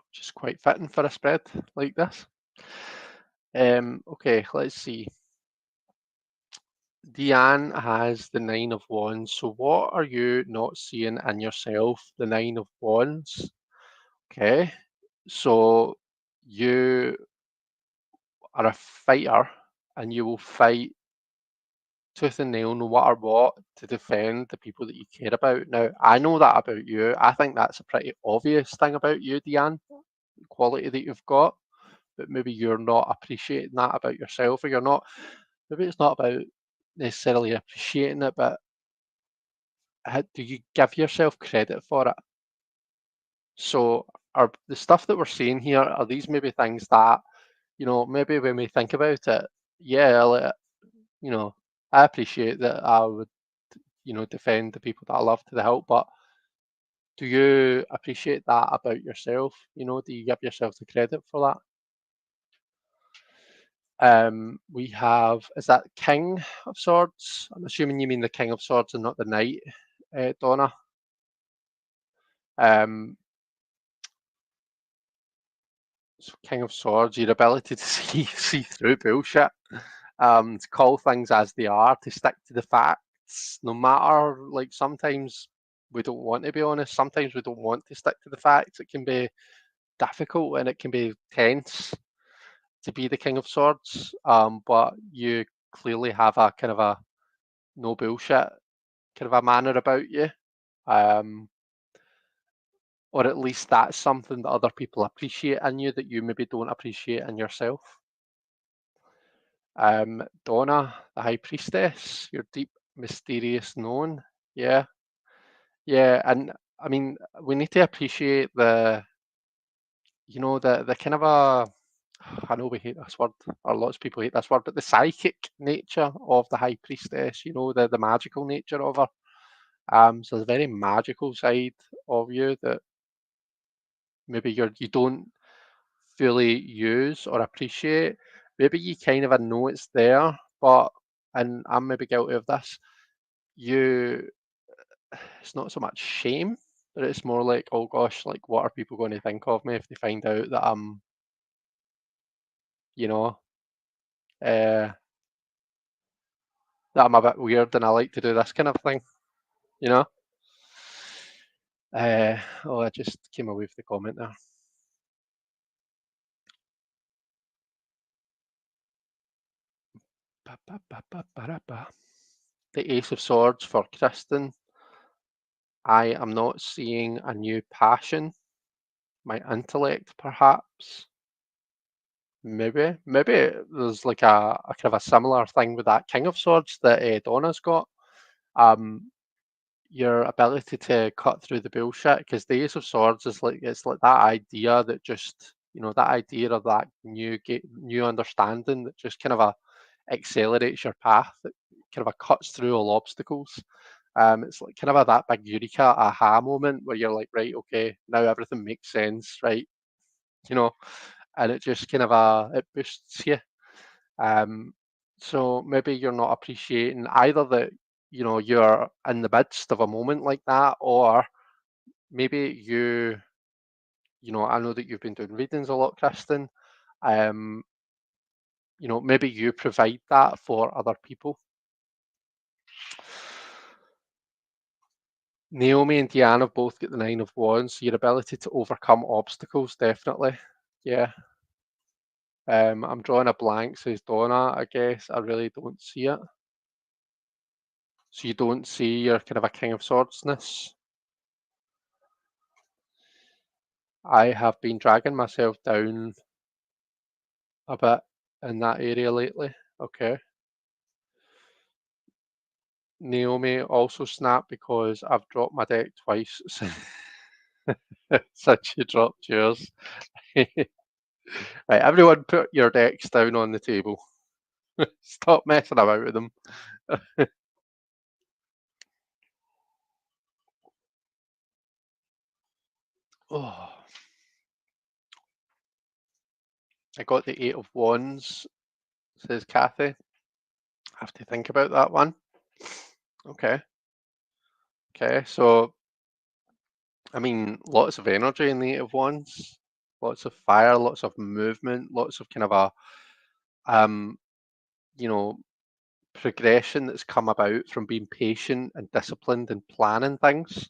which is quite fitting for a spread like this. Okay, let's see. Deanne has the Nine of Wands. So what are you not seeing in yourself? The Nine of Wands. Okay. So you are a fighter and you will fight tooth and nail no matter what to defend the people that you care about. Now, I know that about you. I think that's a pretty obvious thing about you, Deanne, the quality that you've got, but maybe you're not appreciating that about yourself, or you're not, maybe it's not about necessarily appreciating it, but do you give yourself credit for it? So, are the stuff that we're seeing here, are these maybe things that, maybe when we think about it, yeah, like, you know, I appreciate that I would, defend the people that I love to the hilt, but do you appreciate that about yourself? Do you give yourself the credit for that? We have, is that King of Swords? I'm assuming you mean the King of Swords and not the Knight, Donna. Um, so King of Swords, your ability to see through bullshit, to call things as they are, to stick to the facts, no matter, like, sometimes we don't want to be honest, sometimes we don't want to stick to the facts. It can be difficult and it can be tense to be the King of Swords, but you clearly have a kind of a no bullshit kind of a manner about you, um, or at least that's something that other people appreciate in you that you maybe don't appreciate in yourself. Donna, the High Priestess, your deep, mysterious known. Yeah, yeah, and I mean, we need to appreciate the kind of a, I know we hate this word, or lots of people hate this word, but the psychic nature of the High Priestess, the magical nature of her. So the very magical side of you that maybe you don't fully use or appreciate. Maybe you kind of know it's there, but and I'm maybe guilty of this. You, it's not so much shame, but it's more like, oh gosh, like what are people going to think of me if they find out that you know, uh, that I'm a bit weird and I like to do this kind of thing, you know? I just came away with the comment there. Ba, ba, ba, ba, ba, da, ba. The Ace of Swords for Kristen. I am not seeing a new passion. My intellect, perhaps. Maybe there's like a kind of a similar thing with that King of Swords that Donna's got. Um, your ability to cut through the bullshit, because the Ace of Swords is like it's like that idea that just that idea of that new understanding that just kind of accelerates your path, that kind of cuts through all obstacles. It's like kind of that big eureka aha moment where you're like, right, okay, now everything makes sense, right? You know, and it just kind of it boosts you. Um, so maybe you're not appreciating either that you're in the midst of a moment like that, or maybe I know that you've been doing readings a lot, Kristen. Um, maybe you provide that for other people. Naomi and Diana both get the Nine of Wands, so your ability to overcome obstacles, definitely. Yeah. I'm drawing a blank, says Donna, I guess. I really don't see it. So you don't see your kind of a King of Swordsness. I have been dragging myself down a bit in that area lately. Okay. Naomi also snapped because I've dropped my deck twice since you dropped yours. Right, everyone put your decks down on the table. Stop messing about with them. Oh, I got the Eight of Wands, says Kathy. Have to think about that one. Okay. Okay. So, I mean, lots of energy in the Eight of Wands, lots of fire, lots of movement, lots of kind of um, you know, progression that's come about from being patient and disciplined and planning things.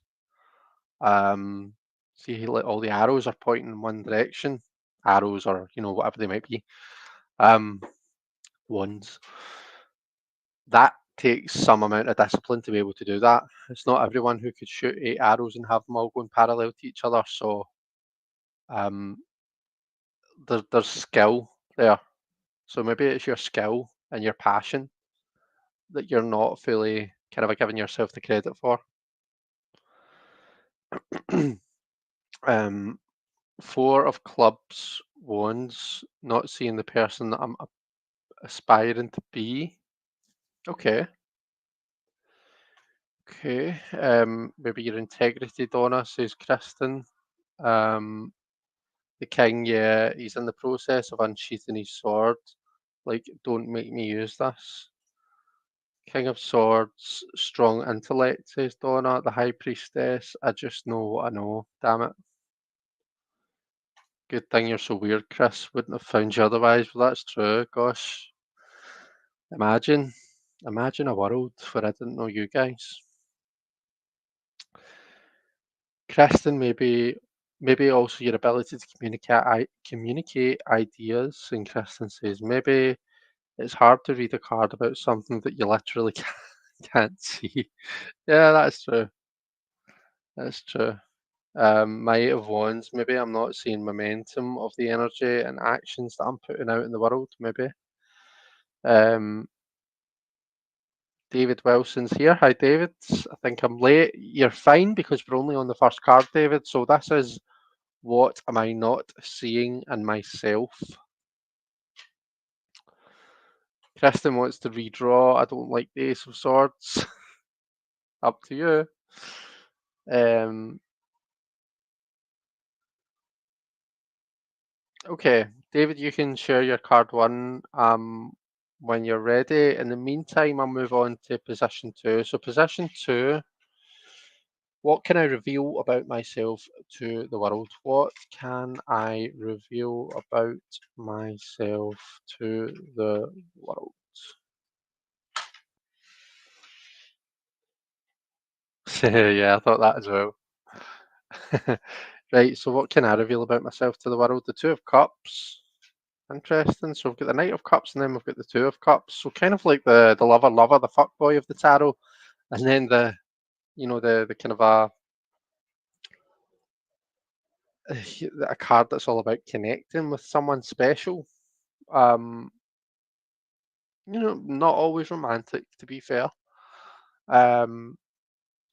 Um, See, like all the arrows are pointing in one direction. Arrows, or whatever they might be. Wands. That takes some amount of discipline to be able to do that. It's not everyone who could shoot 8 arrows and have them all going parallel to each other. So um, there's skill there. So maybe it's your skill and your passion that you're not fully kind of giving yourself the credit for. um, Four of clubs, wands, not seeing the person that I'm aspiring to be. Okay. Okay. Maybe your integrity, Donna, says Kristen. Um, the king, yeah, he's in the process of unsheathing his sword. Like, don't make me use this. King of Swords, strong intellect, says Donna. The High Priestess, I just know what I know. Damn it. Good thing you're so weird, Chris. Wouldn't have found you otherwise. Well, that's true. Gosh. Imagine. Imagine a world where I didn't know you guys. Kristen, maybe also your ability to communicate ideas. And Kristen says maybe it's hard to read a card about something that you literally can't see. Yeah, that's true. That's true. My Eight of Wands, maybe I'm not seeing momentum of the energy and actions that I'm putting out in the world, maybe. Um, David Wilson's here. Hi, David. I think I'm late. You're fine because we're only on the first card, David. So this is what am I not seeing in myself? Kristen wants to redraw. I don't like the Ace of Swords. Up to you. Um, Okay, David, you can share your card one when you're ready. In the meantime, I'll move on to position two. So, position two, what can I reveal about myself to the world? What can I reveal about myself to the world? Yeah, I thought that as well. Right, so what can I reveal about myself to the world? The Two of Cups. Interesting. So we've got the Knight of Cups and then we've got the Two of Cups. So kind of like the lover, the fuck boy of the tarot, and then the kind of a card that's all about connecting with someone special. Um, not always romantic, to be fair. Um,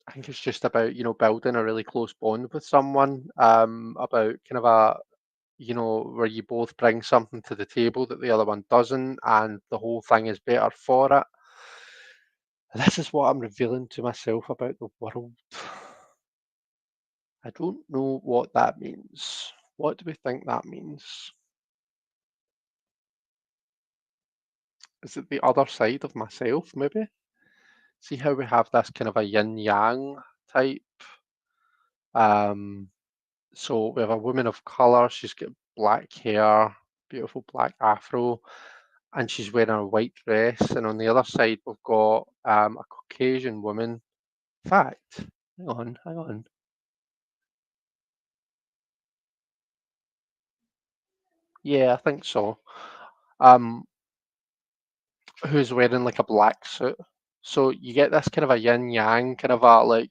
I think it's just about, building a really close bond with someone, about kind of where you both bring something to the table that the other one doesn't, and the whole thing is better for it. This is what I'm revealing to myself about the world. I don't know what that means. What do we think that means? Is it the other side of myself, maybe? See how we have this kind of a yin yang type. Um, so we have a woman of colour. She's got black hair, beautiful black afro, and she's wearing a white dress. And on the other side, we've got a Caucasian woman. In fact, hang on, hang on. Yeah, I think so. Um, who's wearing like a black suit. So you get this kind of a yin yang, kind of a like,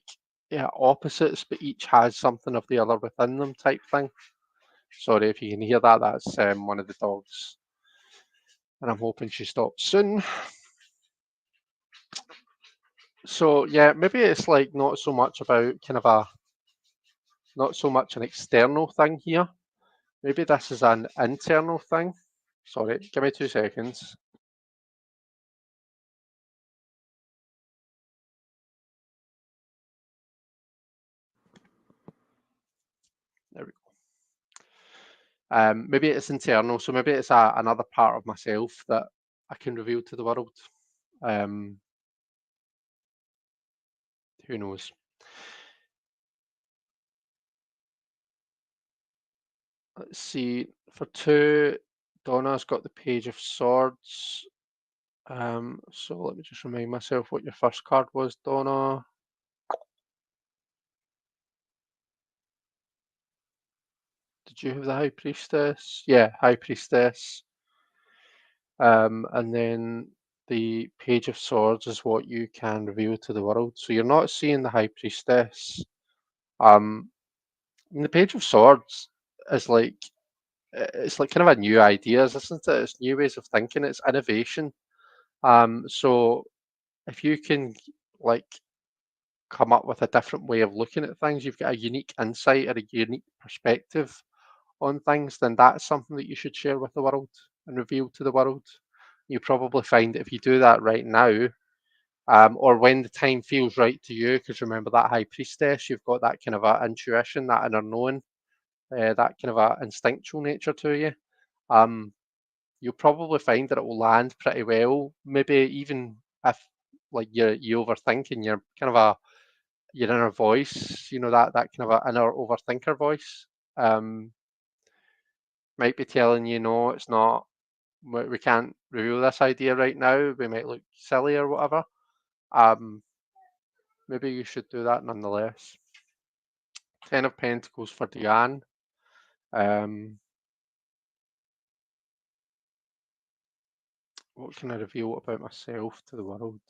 yeah, opposites, but each has something of the other within them type thing. Sorry if you can hear that. That's one of the dogs, and I'm hoping she stops soon. So yeah, maybe it's like not so much about kind of not so much an external thing here. Maybe this is an internal thing. Sorry, give me 2 seconds. There we go. Maybe it's internal, so maybe it's another part of myself that I can reveal to the world. Um, who knows? Let's see. For two, Donna's got the Page of Swords. So let me just remind myself what your first card was, Donna. Did you have the High Priestess? Yeah, High Priestess. And then the Page of Swords is what you can reveal to the world. So you're not seeing the High Priestess. Um, and the Page of Swords is like it's like kind of a new ideas, isn't it? It's new ways of thinking. It's innovation. So if you can like come up with a different way of looking at things, you've got a unique insight or a unique perspective on things, then that's something that you should share with the world and reveal to the world. You probably find that if you do that right now, or when the time feels right to you, because remember that high priestess, you've got that kind of a intuition, that inner knowing, that kind of a instinctual nature to you. Um, you'll probably find that it will land pretty well. Maybe even if like you overthink and you're kind of your inner voice, that kind of a inner overthinker voice, um, might be telling you no, it's not. We can't reveal this idea right now. We might look silly or whatever. Um, maybe you should do that nonetheless. Ten of Pentacles for Diane. Um, what can I reveal about myself to the world?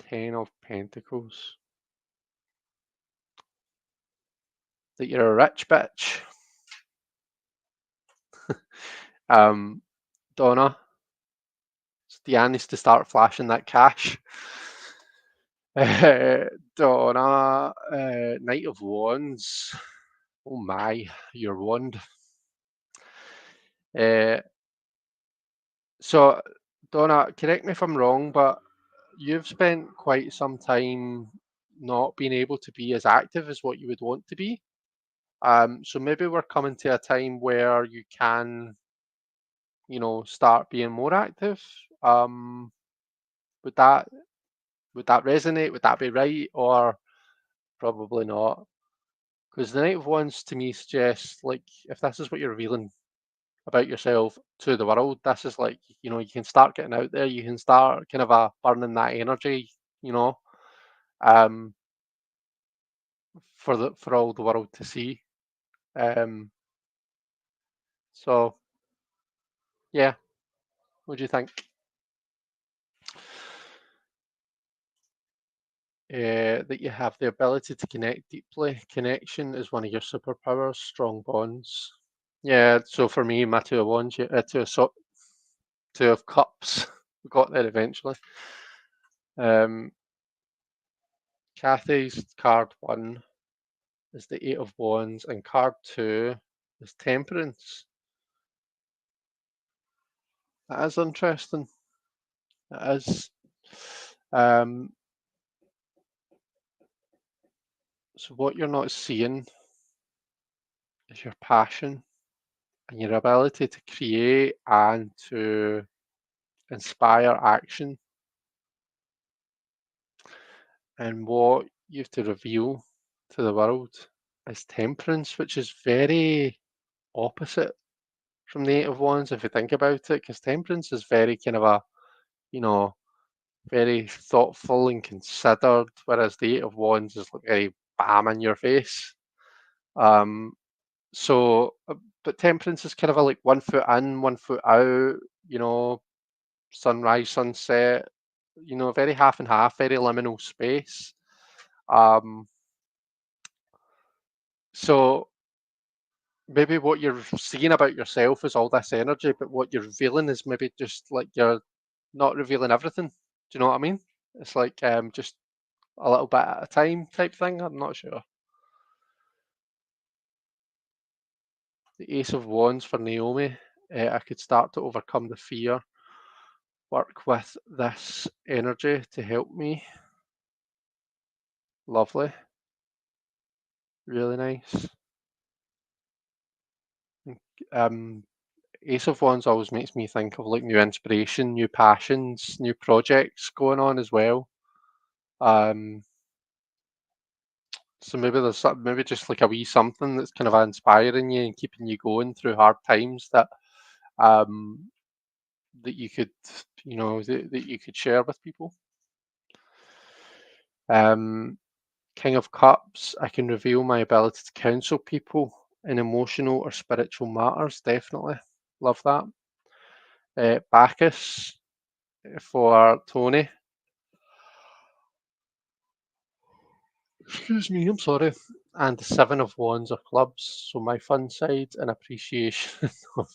Ten of Pentacles. That you're a rich bitch. Um, Donna, Diane needs to start flashing that cash. Donna, Knight of Wands. Oh my, your wand. Uh, so, Donna, correct me if I'm wrong, but you've spent quite some time not being able to be as active as what you would want to be. So maybe we're coming to a time where you can, start being more active. Um, would that would that resonate? Would that be right, or probably not? Because the Knight of Wands to me suggests like if this is what you're revealing about yourself to the world, this is like you can start getting out there. You can start kind of burning that energy, you know, um, for all the world to see. Um, so yeah, what do you think? That you have the ability to connect deeply. Connection is one of your superpowers. Strong bonds. Yeah, so for me, my two of wands, yeah, two of cups. We got there eventually. Um, Kathy's card one is the Eight of Wands, and card two is Temperance. That is interesting. It is. Um, so what you're not seeing is your passion and your ability to create and to inspire action. And what you have to reveal to the world is temperance, which is very opposite from the Eight of Wands if you think about it, because temperance is very kind of a, you know, very thoughtful and considered, whereas the Eight of Wands is like very bam in your face. Um, but temperance is kind of a like 1 foot in, 1 foot out, you know, sunrise, sunset, very half and half, very liminal space. Um, so maybe what you're seeing about yourself is all this energy, but what you're revealing is maybe just like you're not revealing everything. Do you know what I mean? It's like just a little bit at a time type thing. I'm not sure. The Ace of Wands for Naomi. I could start to overcome the fear, work with this energy to help me. Lovely. Really nice. Um, Ace of Wands always makes me think of like new inspiration, new passions, new projects going on as well. Um, so maybe maybe just like a wee something that's kind of inspiring you and keeping you going through hard times um, that you could, that you could share with people. Um, King of Cups, I can reveal my ability to counsel people in emotional or spiritual matters. Definitely love that. Bacchus for Tony. Excuse me, I'm sorry. And the Seven of Wands of Clubs. So my fun side and appreciation of,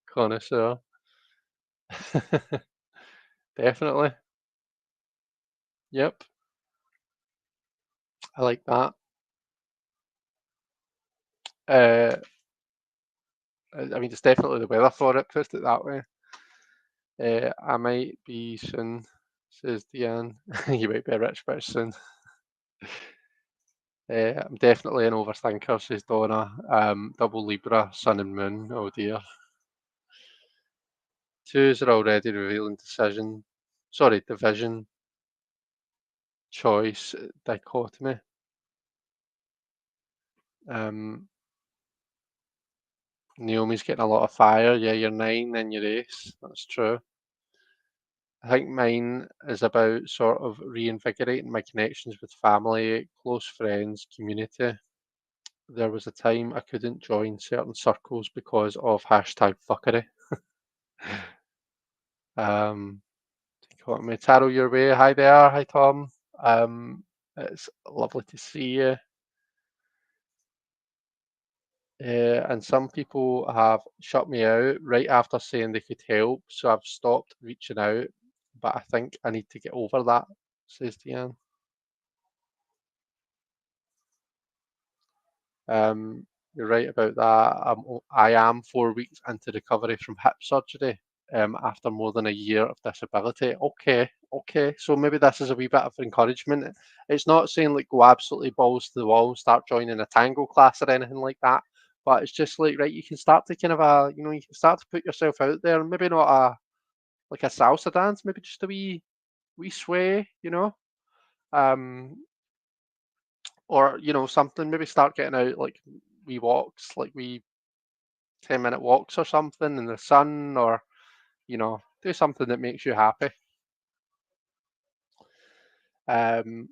connoisseur. Definitely. Yep. I like that. Uh, I mean, it's definitely the weather for it, put it that way. I might be soon, says Deanne. You might be a rich bitch soon. I'm definitely an overthinker, says Donna. Double Libra, Sun and Moon. Oh dear. Twos are already revealing decision. Sorry, division, choice, dichotomy. Um, Naomi's getting a lot of fire. Yeah, you're nine, then you're ace. That's true. I think mine is about sort of reinvigorating my connections with family, close friends, community. There was a time I couldn't join certain circles because of hashtag fuckery. Um, me Taro your way. Hi there. Hi Tom. It's lovely to see you. And some people have shut me out right after saying they could help, so I've stopped reaching out. But I think I need to get over that, says Deanne. You're right about that. I am 4 weeks into recovery from hip surgery after more than a year of disability. Okay, okay. So maybe this is a wee bit of encouragement. It's not saying like go absolutely balls to the wall, start joining a tango class or anything like that. But it's just like, right, you can start to kind of you can start to put yourself out there. Maybe not like a salsa dance, maybe just a wee sway, um, or something. Maybe start getting out like wee walks, like wee 10-minute walks or something in the sun, or do something that makes you happy. Um,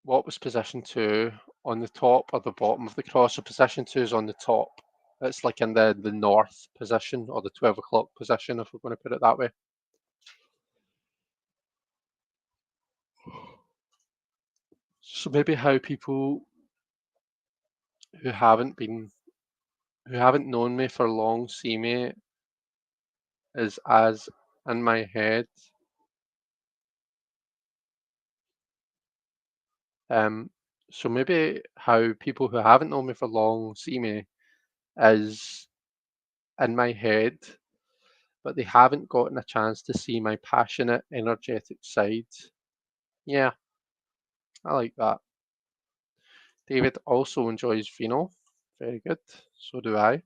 what was position two on the top or the bottom of the cross? So position two is on the top. It's like in the north position or the 12 o'clock position, if we're going to put it that way. So maybe how people who haven't been who haven't known me for long see me as in my head. Um, so maybe how people who haven't known me for long see me is in my head, but they haven't gotten a chance to see my passionate, energetic side. Yeah, I like that. David also enjoys Vino. Very good. So do I.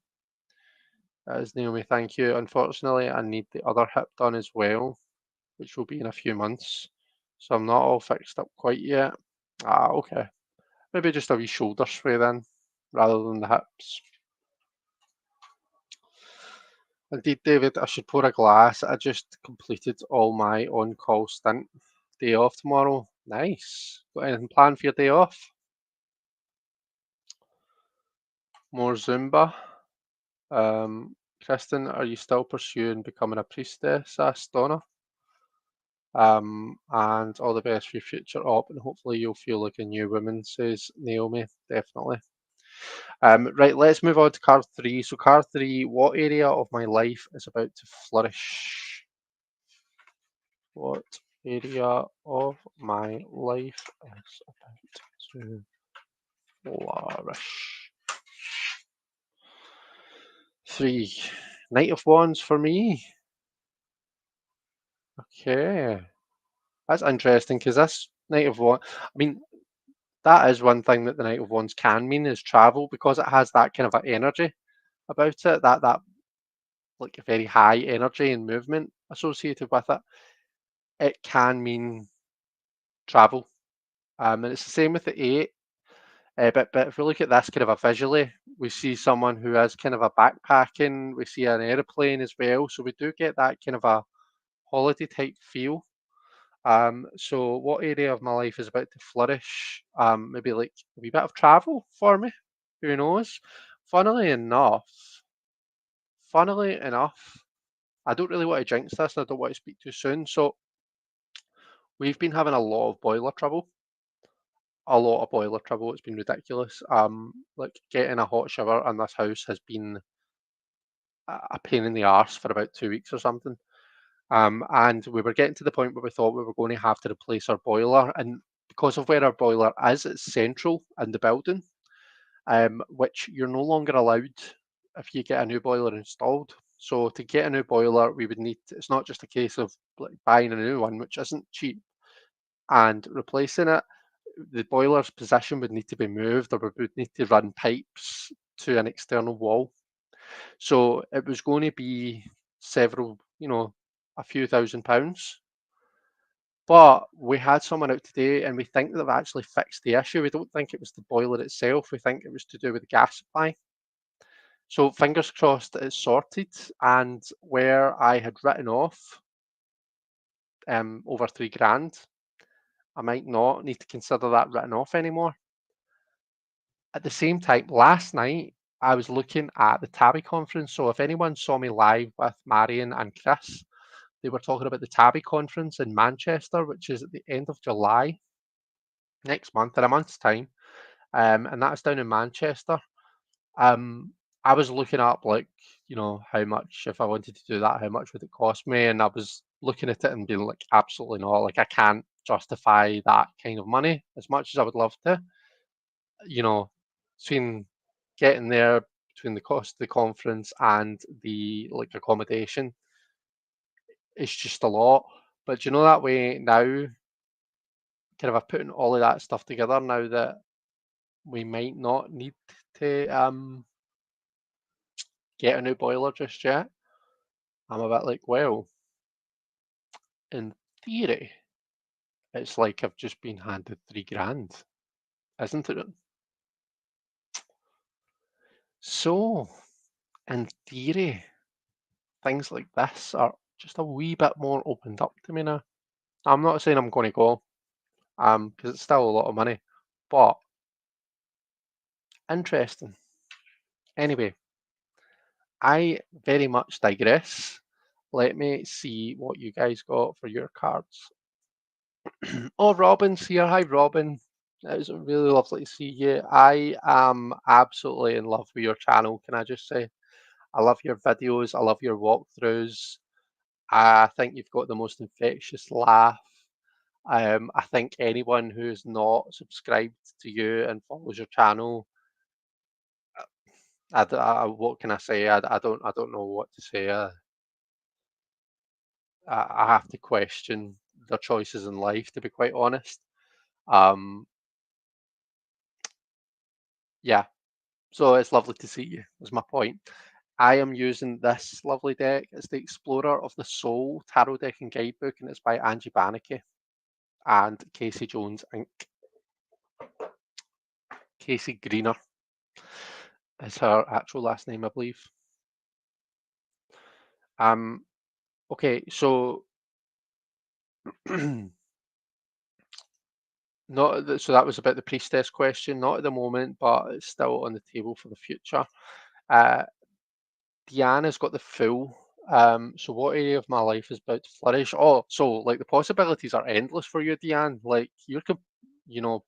As Naomi, thank you. Unfortunately, I need the other hip done as well, which will be in a few months. So I'm not all fixed up quite yet. Ah, okay. Maybe just a wee shoulder spray then, rather than the hips. Indeed, David, I should pour a glass. I just completed all my on-call stint. Day off tomorrow. Nice. Got anything planned for your day off? More Zumba. Kristen, are you still pursuing becoming a priestess? Asked Donna. And all the best for your future op, and hopefully you'll feel like a new woman, says Naomi. Definitely. Right, let's move on to card three. So, card three, what area of my life is about to flourish? What area of my life is about to flourish? Three. Knight of Wands for me. Okay. That's interesting because this Knight of Wands, I mean, that is one thing that the Knight of Wands can mean is travel because it has that kind of a energy about it, that like a very high energy and movement associated with it. It can mean travel. And it's the same with the eight. But if we look at this kind of a visually, we see someone who is kind of a backpacking. We see an aeroplane as well, so we do get that kind of a holiday type feel. So what area of my life is about to flourish? Maybe like a wee bit of travel for me. Who knows? Funnily enough, funnily enough, I don't really want to jinx this and I don't want to speak too soon. So we've been having a lot of boiler trouble. A lot of boiler trouble. It's been ridiculous. Like getting a hot shower in this house has been a pain in the arse for about 2 weeks or something. And we were getting to the point where we thought we were going to have to replace our boiler. And because of where our boiler is, it's central in the building, which you're no longer allowed if you get a new boiler installed. So to get a new boiler, we would need, it's not just a case of like buying a new one, which isn't cheap, and replacing it. The boiler's position would need to be moved, or we would need to run pipes to an external wall. So it was going to be several, a few £1,000s. But we had someone out today and we think they've actually fixed the issue. We don't think it was the boiler itself. We think it was to do with the gas supply. So fingers crossed that it's sorted. And where I had written off over 3 grand, I might not need to consider that written off anymore. At the same time, last night I was looking at the Tabby conference. So if anyone saw me live with Marion and Chris, they were talking about the Tabby conference in Manchester, which is at the end of July next month, in a month's time. And that's down in Manchester. Um, I was looking up like, how much if I wanted to do that, how much would it cost me? And I was looking at it and being like, absolutely not. Like I can't justify that kind of money as much as I would love to. You know, between getting there, between the cost of the conference and the like accommodation, it's just a lot. But that way now, kind of putting all of that stuff together now that we might not need to get a new boiler just yet. I'm a bit like, well, in theory, it's like I've just been handed 3 grand, isn't it? So, in theory, things like this are just a wee bit more opened up to me now. I'm not saying I'm going to go, because it's still a lot of money, but interesting. Anyway, I very much digress. Let me see what you guys got for your cards. Oh, Robin's here. Hi, Robin. It was really lovely to see you. I am absolutely in love with your channel, can I just say? I love your videos, I love your walkthroughs. I think you've got the most infectious laugh. I think anyone who's not subscribed to you and follows your channel, what can I say? I don't know what to say. I have to question their choices in life, to be quite honest. Um, yeah, so it's lovely to see you, is my point. I am using this lovely deck. It's the Explorer of the Soul Tarot Deck and Guidebook, and it's by Angie Bannicky and Casey Jones Inc. Casey Greener is her actual last name, I believe. Um, okay, so so that was about the priestess question, not at the moment, but it's still on the table for the future. Uh, Deanna's got the full. So what area of my life is about to flourish? Oh, so like the possibilities are endless for you, Deanne. Like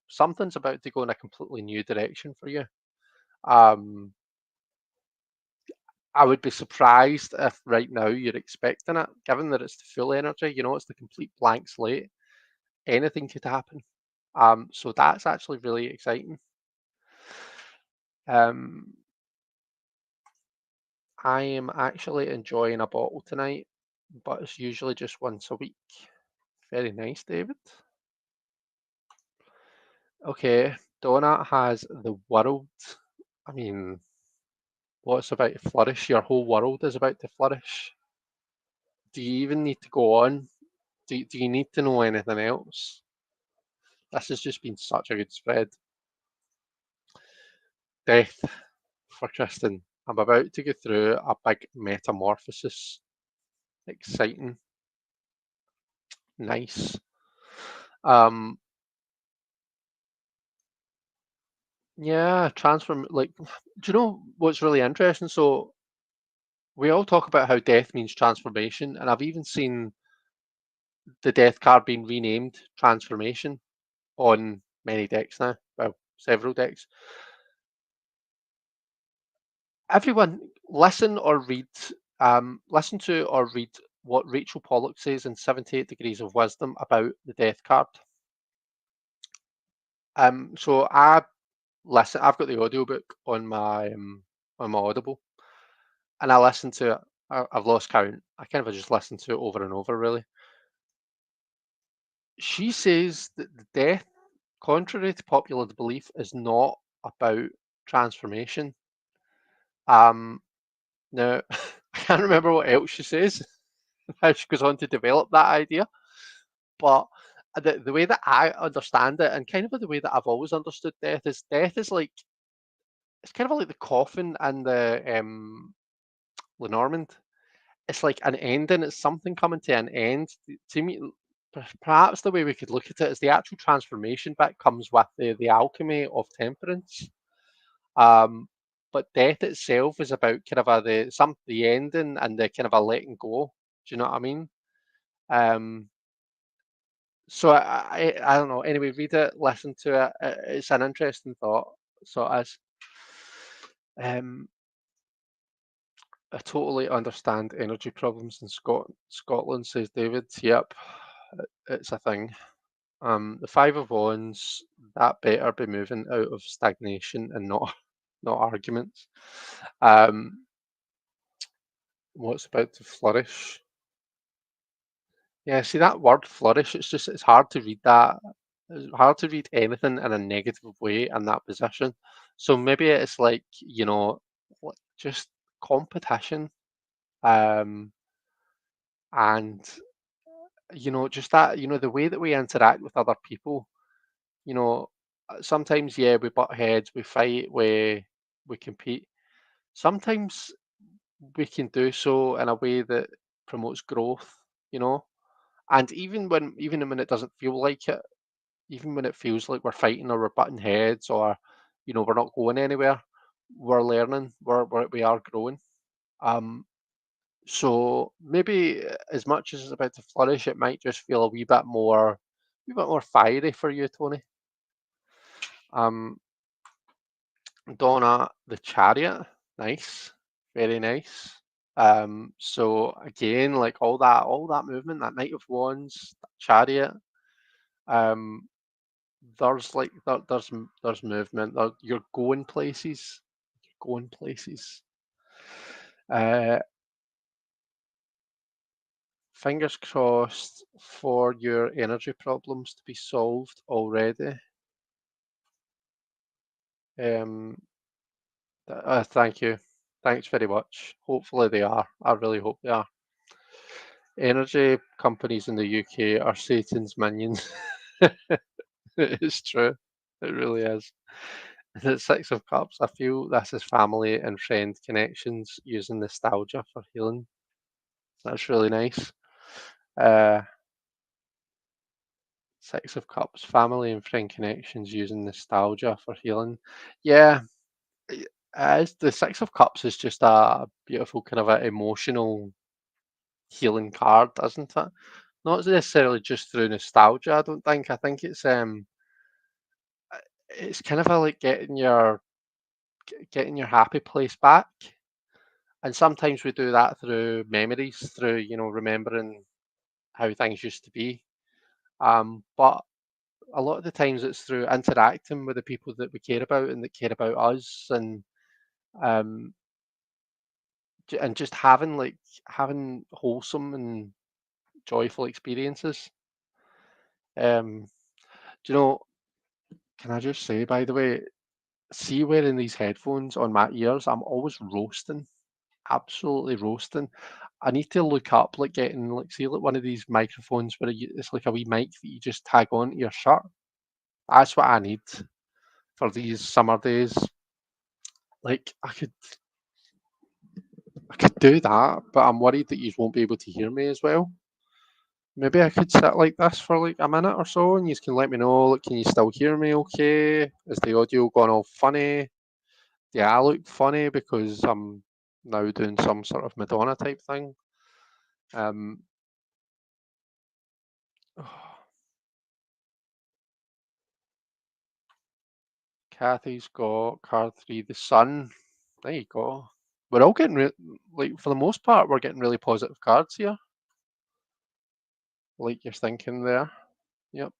something's about to go in a completely new direction for you. Um, I would be surprised if right now you're expecting it, given that it's the full energy. It's the complete blank slate. Anything could happen. So that's actually really exciting. Um, I am actually enjoying a bottle tonight, but it's usually just once a week. Very nice, David. Okay, Donna has the world. I mean, what's about to flourish? Your whole world is about to flourish. Do you even need to go on? Do you need to know anything else? This has just been such a good spread. Death for Kristen. I'm about to go through a big metamorphosis. Exciting. Nice. Um, yeah, transform. Like, do you know what's really interesting? So we all talk about how death means transformation, and I've even seen the death card being renamed transformation on many decks now. Well, several decks. Everyone, listen to or read what Rachel Pollock says in 78 Degrees of Wisdom about the death card. So I've got the audiobook on my Audible, and I listen to it. I've lost count. I kind of just listen to it over and over, really. She says that the death, contrary to popular belief, is not about transformation. Um, Now, I can't remember what else she says, how she goes on to develop that idea, but the way that I understand it, and kind of the way that I've always understood death is like it's kind of like the coffin and the Lenormand. It's like an ending. It's something coming to an end. To me, perhaps the way we could look at it is the actual transformation bit comes with the alchemy of temperance. Um, but death itself is about kind of the ending and the kind of a letting go. Do you know what I mean? Um, so I don't know. Anyway, read it, listen to it. It's an interesting thought. So as I totally understand energy problems in Scotland, says David. Yep, it's a thing. The Five of Wands, that better be moving out of stagnation and not not arguments. Um, what's about to flourish? Yeah, see that word flourish, it's hard to read that. It's hard to read anything in a negative way in that position. So maybe it's like, just competition, um, and just that, the way that we interact with other people, you know, sometimes yeah, we butt heads, we fight, we compete. Sometimes we can do so in a way that promotes growth, you know. And even when it doesn't feel like it, even when it feels like we're fighting or we're butting heads or we're not going anywhere, we're learning, we are growing. Um, so maybe as much as it's about to flourish, it might just feel a wee bit more fiery for you, Tony. Um, Donna the Chariot, nice, very nice. So again, like all that movement, that Knight of Wands, that Chariot. Um, there's like there's movement. You're going places, going places. Uh, Fingers crossed for your energy problems to be solved already. Um, Thank you. Thanks very much. Hopefully they are. I really hope they are. Energy companies in the UK are Satan's minions. It's true. It really is. And at Six of Cups, I feel this is family and friend connections using nostalgia for healing. That's really nice. Uh, Six of Cups, family and friend connections using nostalgia for healing. Yeah, the Six of Cups is just a beautiful kind of a emotional healing card, isn't it? Not necessarily just through nostalgia, I don't think. I think it's kind of a, like getting your happy place back. And sometimes we do that through memories, through, remembering how things used to be. But a lot of the times it's through interacting with the people that we care about and that care about us, um, and just having wholesome and joyful experiences. Um, do you know? Can I just say, by the way, see wearing these headphones on my ears, I'm always roasting, absolutely roasting. I need to look up like getting like see like one of these microphones where it's like a wee mic that you just tag onto your shirt. That's what I need for these summer days. Like I could do that, but I'm worried that you won't be able to hear me as well. Maybe I could sit like this for like a minute or so, and you can let me know. Like, can you still hear me? Okay? Is the audio going all funny? Do I look funny because I'm now doing some sort of Madonna type thing? Um, Kathy's got card three, the sun. There you go. We're all getting like for the most part, we're getting really positive cards here. Like you're thinking there. Yep.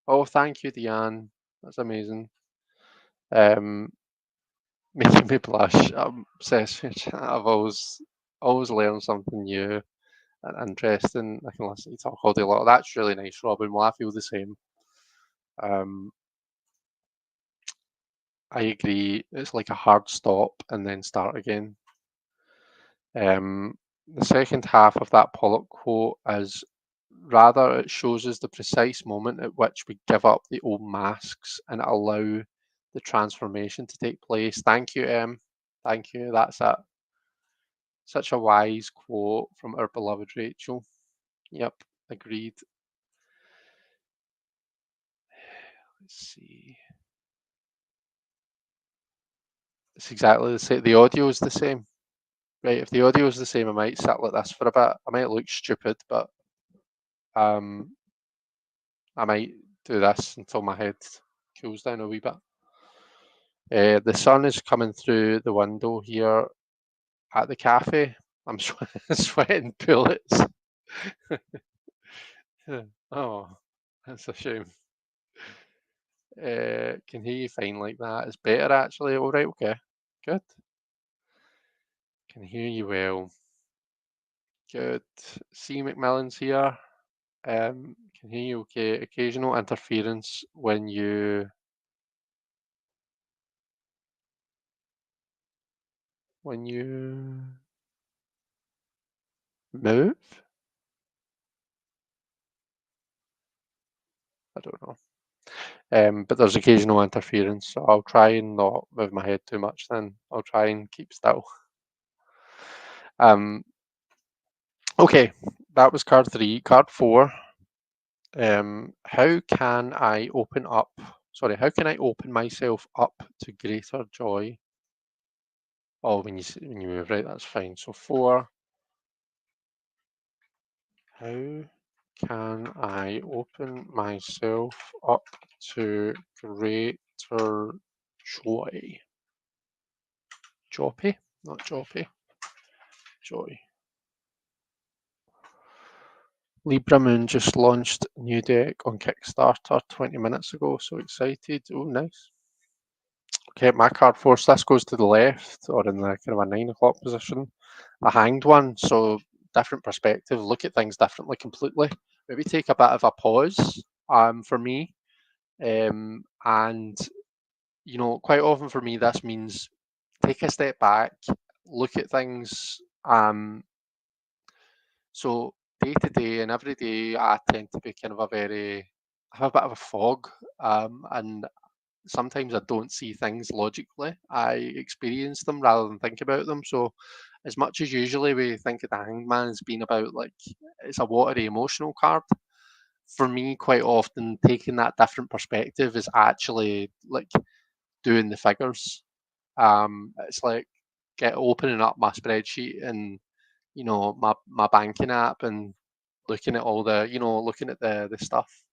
Oh, thank you, Deanne. That's amazing. Um, Making me blush. I'm obsessed with chat. I've always learned something new and interesting. I can listen to you talk all day long. That's really nice, Robin. Well, I feel the same. Um, I agree. It's like a hard stop and then start again. The second half of that Pollock quote is rather it shows us the precise moment at which we give up the old masks and allow the transformation to take place. Thank you, Em. Thank you. That's it. Such a wise quote from our beloved Rachel. Yep, agreed. Let's see. It's exactly the same. The audio is the same. Right, if the audio is the same, I might sit like this for a bit. I might look stupid, but um, I might do this until my head cools down a wee bit. The sun is coming through the window here at the cafe. I'm sweating bullets. Oh, that's a shame. Can hear you fine like that. It's better actually. All right, okay, good. Can hear you well. Good. C McMillan's here. Can hear you okay. Occasional interference when you move. I don't know. But there's occasional interference, so I'll try and not move my head too much. Then I'll try and keep still. Um, okay, that was card three. Card four. How can I open up? Sorry, how can I open myself up to greater joy? Oh, when you move right, that's fine. So four. How can I open myself up to greater greater joy. Joppy, not joppy. Joy. Libra Moon just launched a new deck on Kickstarter 20 minutes ago. So excited. Oh, nice. Okay, my card force. This goes to the left or in the kind of a 9 o'clock position. A hanged one. So different perspective. Look at things differently completely. Maybe take a bit of a pause for me. And, quite often for me, this means take a step back, look at things. So day to day and every day, I tend to be kind of I have a bit of a fog, and sometimes I don't see things logically. I experience them rather than think about them. So as much as usually we think of the Hanged Man as being about like it's a watery emotional card, for me, quite often taking that different perspective is actually like doing the figures. It's like get opening up my spreadsheet and my banking app and looking at all the looking at the stuff.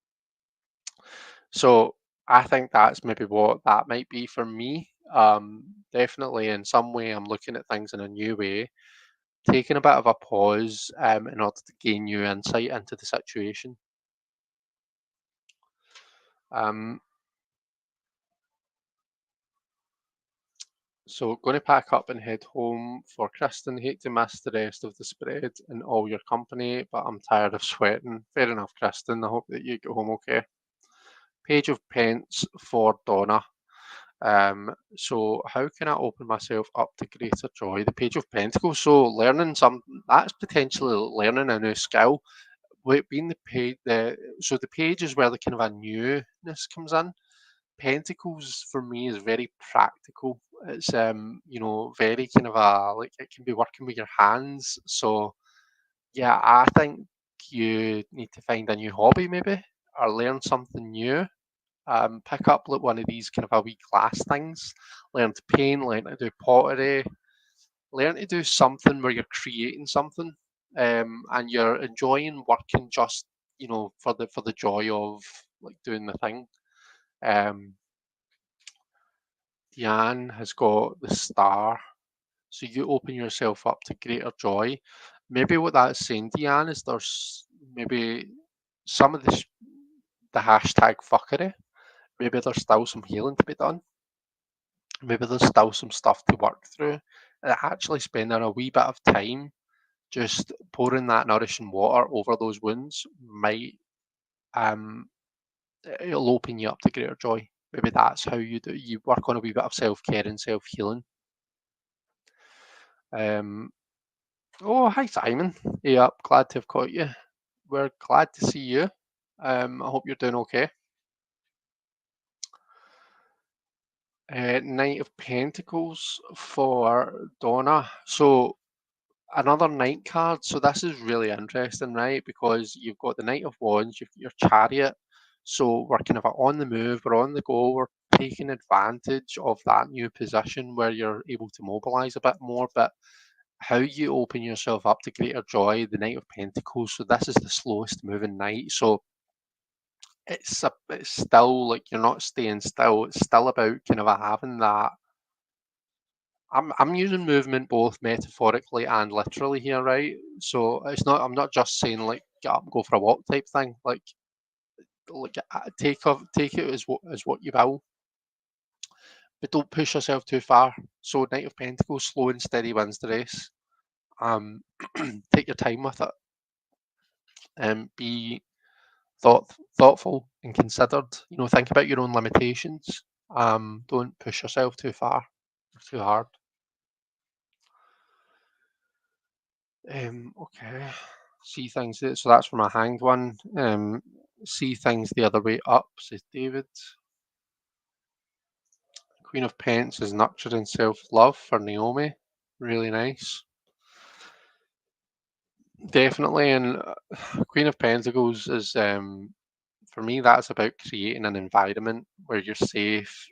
So I think that's maybe what that might be for me. Definitely in some way I'm looking at things in a new way, taking a bit of a pause in order to gain new insight into the situation. Um, so going to pack up and head home for Kristen. Hate to miss the rest of the spread and all your company, but I'm tired of sweating. Fair enough, Kristen. I hope that you get home okay. Page of Pence for Donna. So how can I open myself up to greater joy? The Page of Pentacles. So learning something that's potentially learning a new skill. Being the page is where the kind of a newness comes in. Pentacles for me is very practical. It's very kind of a like it can be working with your hands. So yeah, I think you need to find a new hobby maybe or learn something new. Pick up like one of these kind of a wee class things. Learn to paint, learn to do pottery, learn to do something where you're creating something, and you're enjoying working just for the joy of like doing the thing. Um, Diane has got the star, so you open yourself up to greater joy. Maybe what that's saying, Diane, is there's maybe some of the hashtag fuckery. Maybe there's still some healing to be done. Maybe there's still some stuff to work through. Actually spending a wee bit of time just pouring that nourishing water over those wounds might um it'll open you up to greater joy. Maybe that's how you work on a wee bit of self-care and self-healing. Um oh, hi Simon. Yeah, glad to have caught you. We're glad to see you. I hope you're doing okay. Knight of Pentacles for Donna. So another knight card. So this is really interesting, right? Because you've got the Knight of Wands, you've got your Chariot. So we're kind of on the move, we're on the go, we're taking advantage of that new position where you're able to mobilize a bit more. But how you open yourself up to greater joy, the Knight of Pentacles. So this is the slowest moving knight. So it's still like you're not staying still. It's still about kind of having that. I'm using movement both metaphorically and literally here, right? So I'm not just saying like get up and go for a walk type thing. Take it as what you will, but don't push yourself too far. So Knight of Pentacles, slow and steady wins the race. Um, take your time with it. Be thoughtful and considered. Think about your own limitations. Don't push yourself too far or too hard. Okay. See things. So that's for my hanged one. See things the other way up, says David. Queen of Pence is nurturing self-love for Naomi. Really nice. Definitely. And Queen of Pentacles is, for me, that's about creating an environment where you're safe.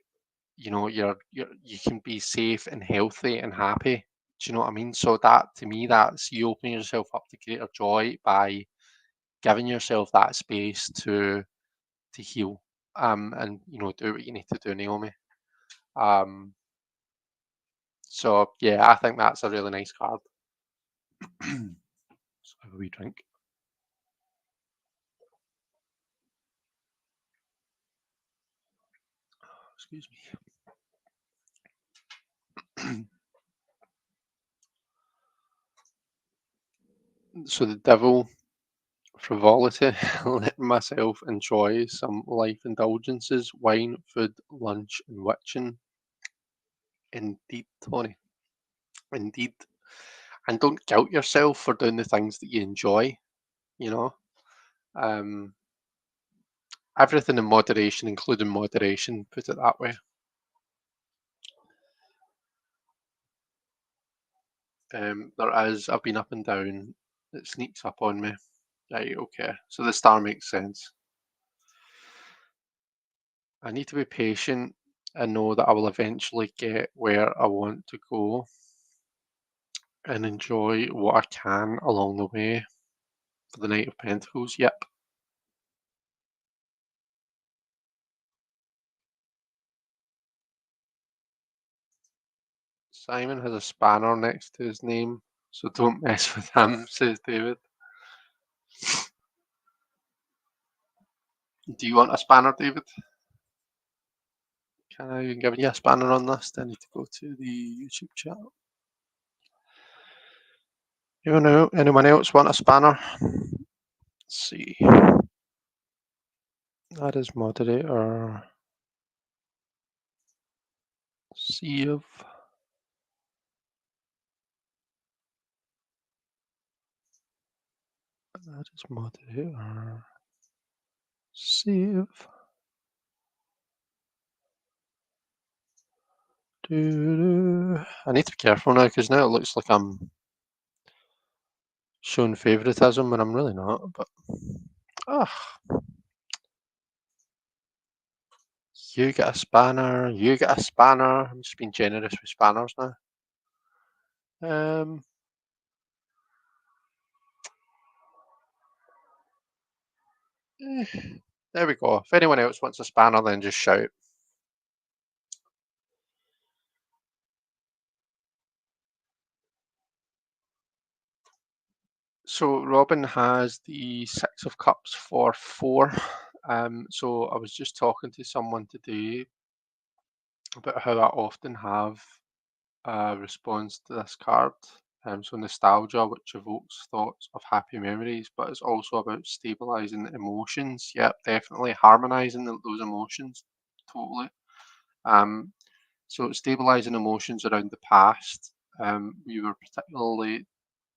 You can be safe and healthy and happy. Do you know what I mean? So that to me, that's you opening yourself up to greater joy by giving yourself that space to heal. and do what you need to do, Naomi. Um, so yeah, I think that's a really nice card. So have a wee drink. Excuse me. So the devil, frivolity, letting myself enjoy some life indulgences, wine, food, lunch, and witching. Indeed, Tony. Indeed. And don't guilt yourself for doing the things that you enjoy, you know. Um, Everything in moderation, including moderation, put it that way. There is, I've been up and down, it sneaks up on me. Right, okay. So the star makes sense. I need to be patient and know that I will eventually get where I want to go and enjoy what I can along the way for the Knight of Pentacles. Yep. Simon has a spanner next to his name, so don't mess with him, says David. Do you want a spanner, David? Can I give you a spanner on this? I need to go to the YouTube chat. Anyone else want a spanner? Let's see. That is moderator. Save. That is moderator. Save. I need to be careful now because now it looks like I'm showing favoritism when I'm really not. But ah, you get a spanner. You get a spanner. I'm just being generous with spanners now. Um, eh, there we go. If anyone else wants a spanner, then just shout. So Robin has the Six of Cups for 4. So I was just talking to someone today about how I often have a response to this card. So nostalgia, which evokes thoughts of happy memories, but it's also about stabilizing emotions. Yep, definitely harmonizing those emotions. Totally. Um, so stabilizing emotions around the past. We were particularly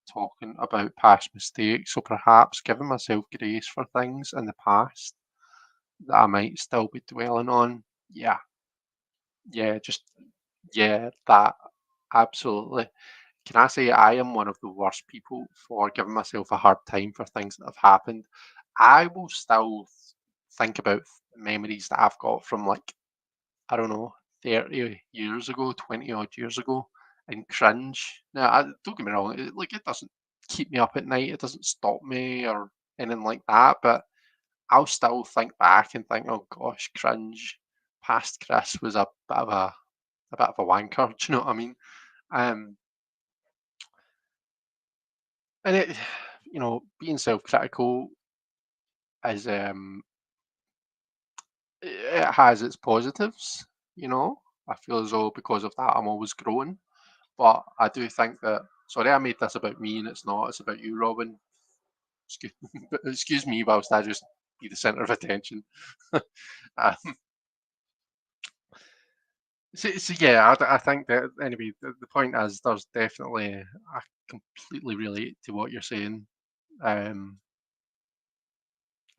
talking about past mistakes, so perhaps giving myself grace for things in the past that I might still be dwelling on. Yeah, yeah, just yeah, that absolutely. Can I say I am one of the worst people for giving myself a hard time for things that have happened? I will still think about memories that I've got from like, I don't know, 30 years ago, 20 odd years ago, and cringe. Now, don't get me wrong, it doesn't keep me up at night, it doesn't stop me or anything like that, but I'll still think back and think, oh gosh, cringe. Past Chris was a bit of a wanker. Do you know what I mean? Um, and being self-critical is it has its positives. You know, I feel as though because of that, I'm always growing. But I do think that. Sorry, I made this about me, and it's not. It's about you, Robin. Excuse, excuse me, whilst I just be the centre of attention. um, so yeah, I think that anyway. The point is, there's definitely I completely relate to what you're saying, and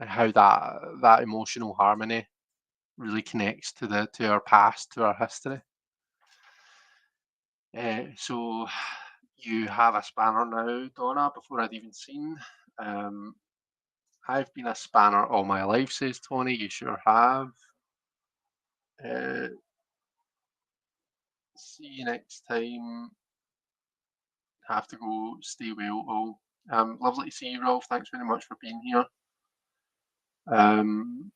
how that emotional harmony really connects to our past, to our history. So you have a spanner now, Donna. Before I'd even seen. Um, I've been a spanner all my life, says Tony. You sure have. Uh, See you next time. Have to go. Stay well, all. Lovely to see you, Rolf. Thanks very much for being here. Um,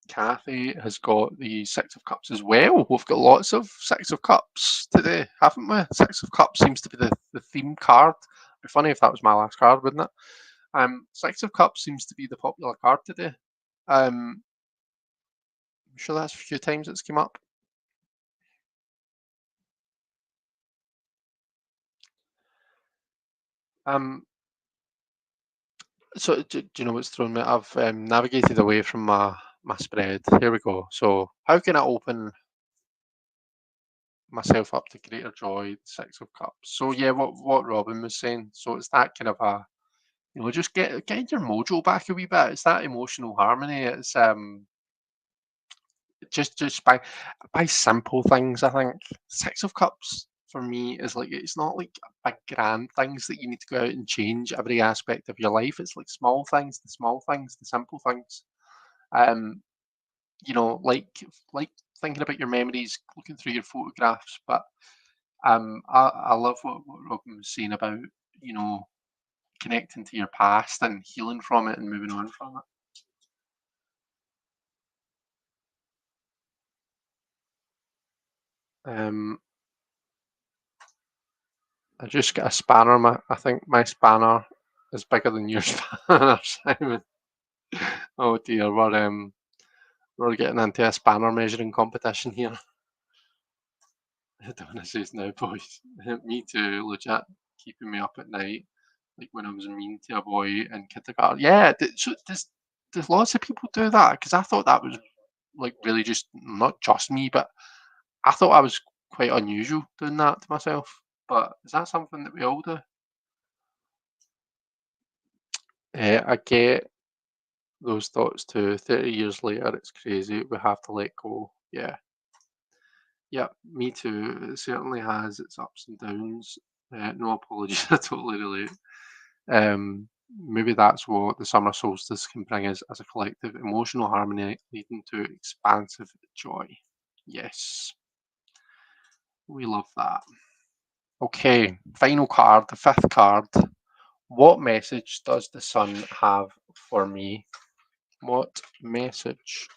Kathy has got the Six of Cups as well. We've got lots of Six of Cups today, haven't we? Six of Cups seems to be the theme card. It'd be funny if that was my last card, wouldn't it? Six of Cups seems to be the popular card today. I'm sure that's a few times it's come up. Um, so do you know what's thrown me? I've navigated away from my spread. Here we go. So how can I open myself up to greater joy? The Six of Cups. So yeah, what Robin was saying. So it's that kind of a just get your mojo back a wee bit. It's that emotional harmony. It's just by simple things. I think Six of Cups for me is like it's not like big grand things that you need to go out and change every aspect of your life. It's like small things, the simple things. Um, like thinking about your memories, looking through your photographs. But I love what Robin was saying about you know connecting to your past and healing from it and moving on from it. I just got a spanner. I think my spanner is bigger than your spanner, Simon. Oh dear, we're getting into a spanner measuring competition here. I don't want to say it's now, boys. Me too, legit keeping me up at night, like when I was mean to a boy in kindergarten. Yeah, so there's lots of people do that because I thought that was like really just not just me, but I thought I was quite unusual doing that to myself. But is that something that we all do? I get those thoughts too. 30 years later, it's crazy. We have to let go. Yeah. Yeah, me too. It certainly has its ups and downs. No apologies. I totally relate. Maybe that's what the summer solstice can bring us as a collective emotional harmony, leading to expansive joy. Yes, we love that. Okay, final card, the fifth card. What message does the sun have for me? What message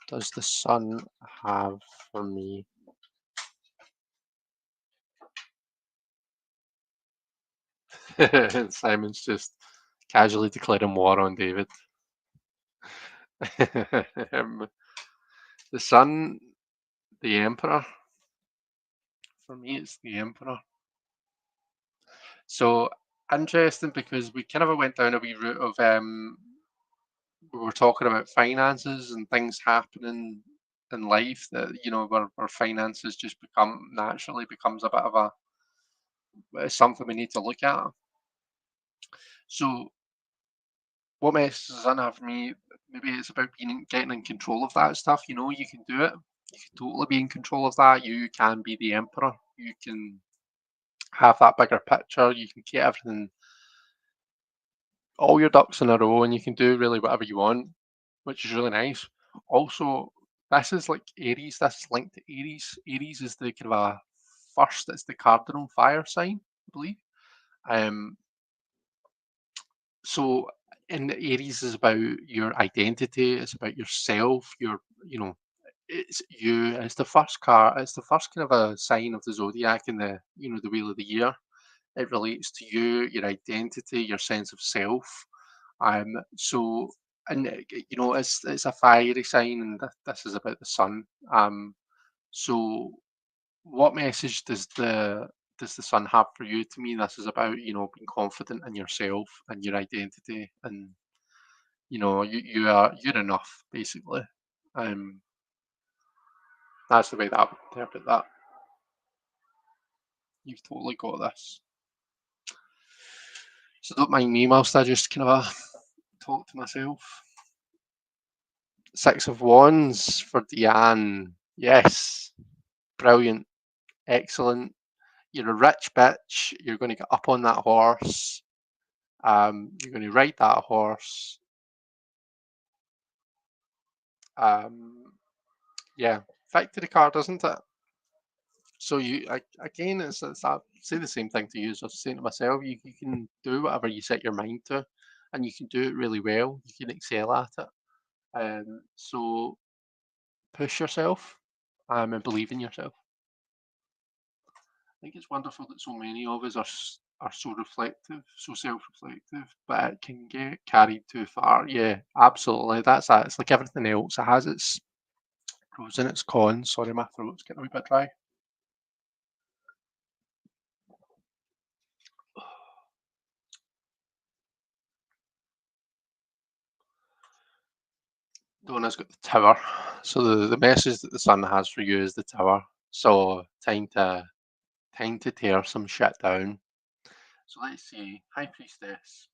does the sun have for me? Simon's just casually declaring war on David. um, the sun, the emperor. For me, it's the emperor. So interesting because we kind of went down a wee route of we were talking about finances and things happening in life that where finances just naturally becomes a bit of a something we need to look at. So what messes in have for me, maybe it's about getting in control of that stuff. You can do it. You can totally be in control of that. You can be the emperor. You can have that bigger picture. You can get everything, all your ducks in a row, and you can do really whatever you want, which is really nice. Also, this is like Aries. This is linked to Aries. Aries is the kind of a first. It's the cardinal fire sign, I believe. Um, So, in Aries is about your identity, it's about yourself, it's you. It's the first it's the first kind of a sign of the zodiac in the wheel of the year. It relates to you, your identity, your sense of self. So, and it's a fiery sign, and this is about the sun. So what message does the sun have for you? To me, this is about being confident in yourself and your identity, and you're enough basically. Um, that's the way that I would interpret that. You've totally got this. So don't mind me whilst I just kind of talk to myself. Six of Wands for Diane. Yes, brilliant, excellent. You're a rich bitch. You're going to get up on that horse. You're going to ride that horse. Um, yeah, victory card, isn't it? So again, I say the same thing to you as I was saying to myself. You can do whatever you set your mind to. and you can do it really well. You can excel at it. So push yourself, and believe in yourself. I think it's wonderful that so many of us are so reflective, so self-reflective, but it can get carried too far. Yeah, absolutely. That's that. It's like everything else. It has its pros and its cons. Sorry, my throat's getting a wee bit dry. Donna's got the tower. So the message that the sun has for you is the tower. So time to tear some shit down. So let's see, High Priestess,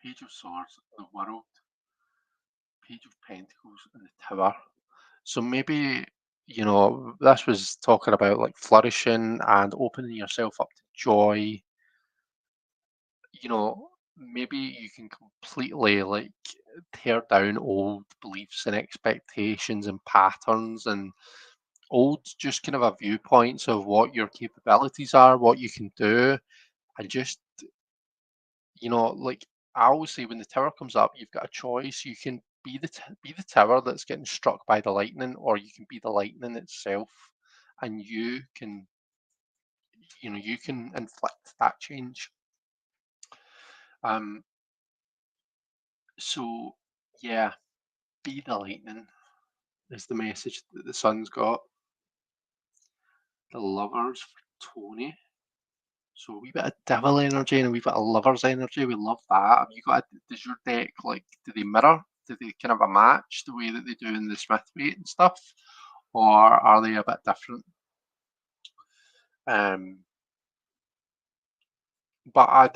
Page of Swords, the World, Page of Pentacles, and the Tower. So maybe, this was talking about like flourishing and opening yourself up to joy. Maybe you can completely like tear down old beliefs and expectations and patterns and old just kind of a viewpoints of what your capabilities are, what you can do, and just like I always say, when the tower comes up, you've got a choice. You can be the tower that's getting struck by the lightning, or you can be the lightning itself, and you can inflict that change. Um, so yeah, be the lightning is the message that the sun's got. The lovers for Tony. So a wee bit of devil energy and a wee bit of lover's energy. We love that. Have you got? Does your deck like? Do they mirror? Do they kind of a match the way that they do in the Smith weight and stuff, or are they a bit different? Um, but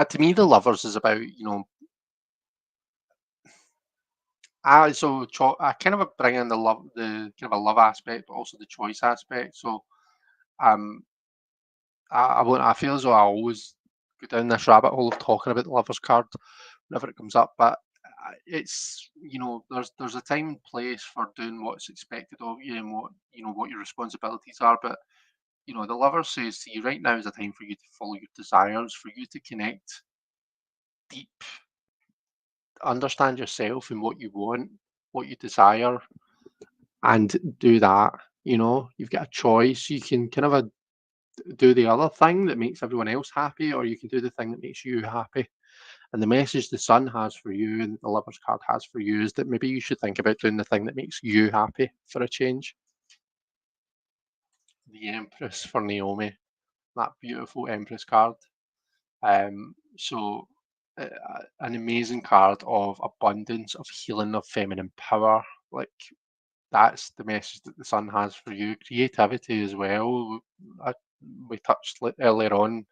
to me, the lovers is about I kind of bring in the kind of a love aspect, but also the choice aspect. So um, I won't. I feel as though I always go down this rabbit hole of talking about the lovers card whenever it comes up, but it's there's a time and place for doing what's expected of you and what your responsibilities are. But the lover says to you, right now is a time for you to follow your desires, for you to connect deep, understand yourself and what you want, what you desire, and do that. You've got a choice. You can kind of do the other thing that makes everyone else happy, or you can do the thing that makes you happy. And the message the sun has for you and the lover's card has for you is that maybe you should think about doing the thing that makes you happy for a change. The Empress for Naomi, that beautiful Empress card. So an amazing card of abundance, of healing, of feminine power. Like that's the message that the sun has for you. Creativity as well. We touched earlier on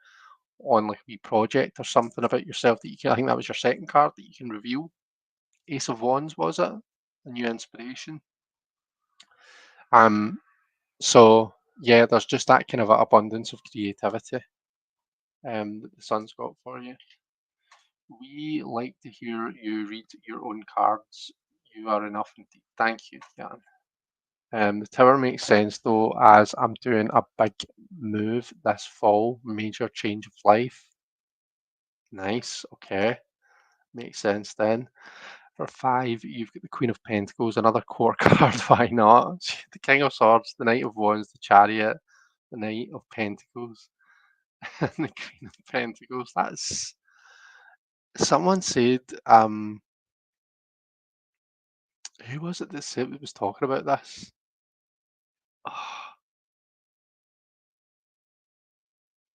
like a wee project or something about yourself that you can. I think that was your second card that you can reveal. Ace of Wands, was it? A new inspiration. Um. So yeah, there's just that kind of abundance of creativity that the sun's got for you. We like to hear you read your own cards. You are enough indeed. Thank you, Jan. The tower makes sense though, as I'm doing a big move this fall, major change of life. Nice, okay, makes sense then. For 5, you've got the Queen of Pentacles, another core card, why not? The King of Swords, the Knight of Wands, the Chariot, the Knight of Pentacles, and the Queen of Pentacles. That's someone said, who was it that said that was talking about this? Oh,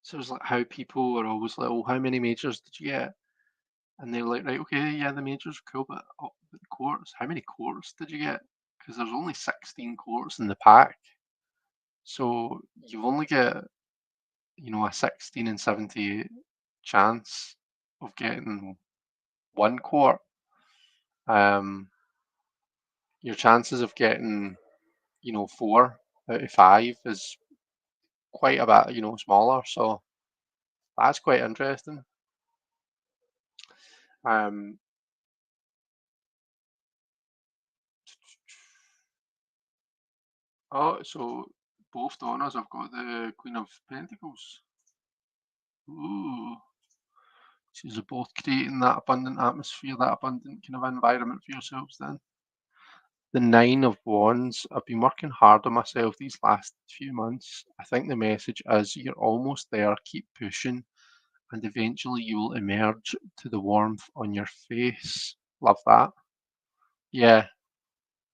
so it was like how people are always like, oh, how many majors did you get? And they were like, right, okay, yeah, the majors are cool, but the courts, how many courts did you get? Because there's only 16 courts in the pack. So you've only got, a 16 and 78 chance of getting one court. Your chances of getting, 4 out of 5 is quite a bit, smaller. So that's quite interesting. Um, oh, so both donors have got the Queen of Pentacles. Ooh. So you're both creating that abundant atmosphere, that abundant kind of environment for yourselves then. The Nine of Wands. I've been working hard on myself these last few months. I think the message is you're almost there. Keep pushing, and eventually you will emerge to the warmth on your face. Love that. Yeah,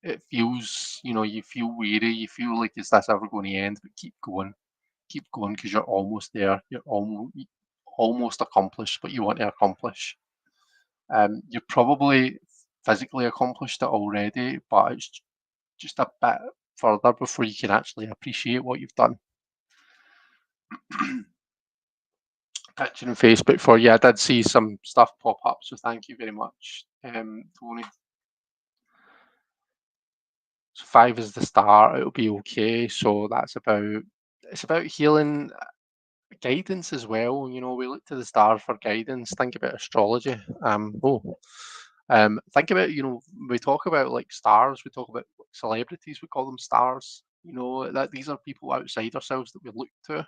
it feels, you feel weary. You feel like, is this ever going to end? But keep going, because you're almost there. You're almost accomplished what you want to accomplish. You're probably physically accomplished it already, but it's just a bit further before you can actually appreciate what you've done. Picture on Facebook for you. I did see some stuff pop up, so thank you very much, Tony. So 5 is the star. It'll be okay. So it's about healing, guidance as well. We look to the stars for guidance. Think about astrology. Think about, we talk about like stars. We talk about celebrities. We call them stars. That these are people outside ourselves that we look to.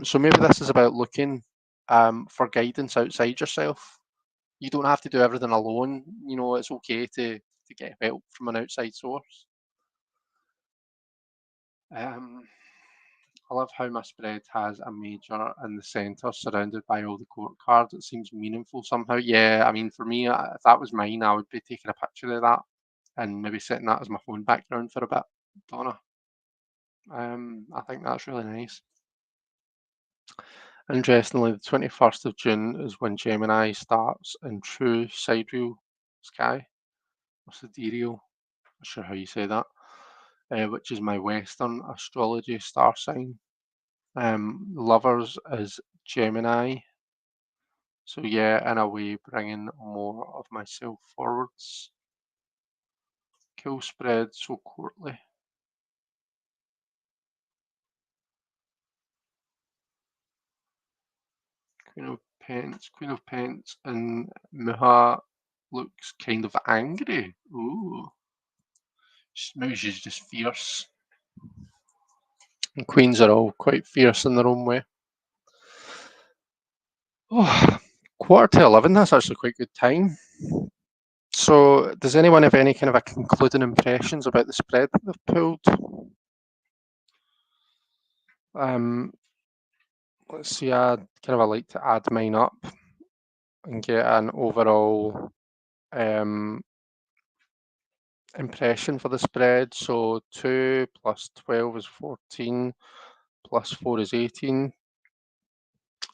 So maybe this is about looking for guidance outside yourself. You don't have to do everything alone. It's okay to get help from an outside source. Um, I love how my spread has a major in the centre surrounded by all the court cards. It seems meaningful somehow. Yeah, I mean, for me, if that was mine, I would be taking a picture of that and maybe setting that as my phone background for a bit, Donna. I think that's really nice. Interestingly, the 21st of June is when Gemini starts in true sidereal sky, or sidereal, not sure how you say that, which is my Western astrology star sign. Lovers is Gemini. So yeah, in a way, bringing more of myself forwards. Cool spread, so courtly. Queen of Pence, and Muha looks kind of angry. Ooh, maybe she's just fierce. And queens are all quite fierce in their own way. Oh, quarter to 11, that's actually quite good time. So, does anyone have any kind of a concluding impressions about the spread that they've pulled? Um, let's see, I like to add mine up and get an overall impression for the spread. So 2 plus 12 is 14, plus 4 is 18.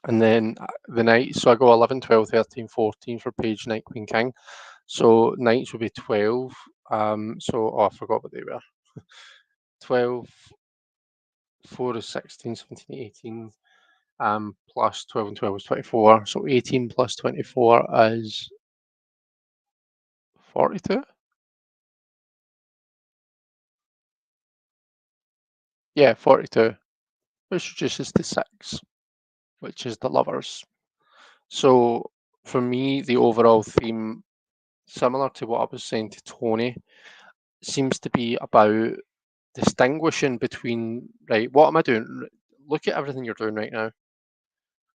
And then the knights, so I go 11, 12, 13, 14 for page knight, queen, king. So knights would be 12. I forgot what they were. 12, 4 is 16, 17, 18. Plus 12 and 12 is 24. So 18 plus 24 is 42. Yeah, 42, which reduces to 6, which is the lovers. So for me, the overall theme, similar to what I was saying to Tony, seems to be about distinguishing between, right, what am I doing? Look at everything you're doing right now.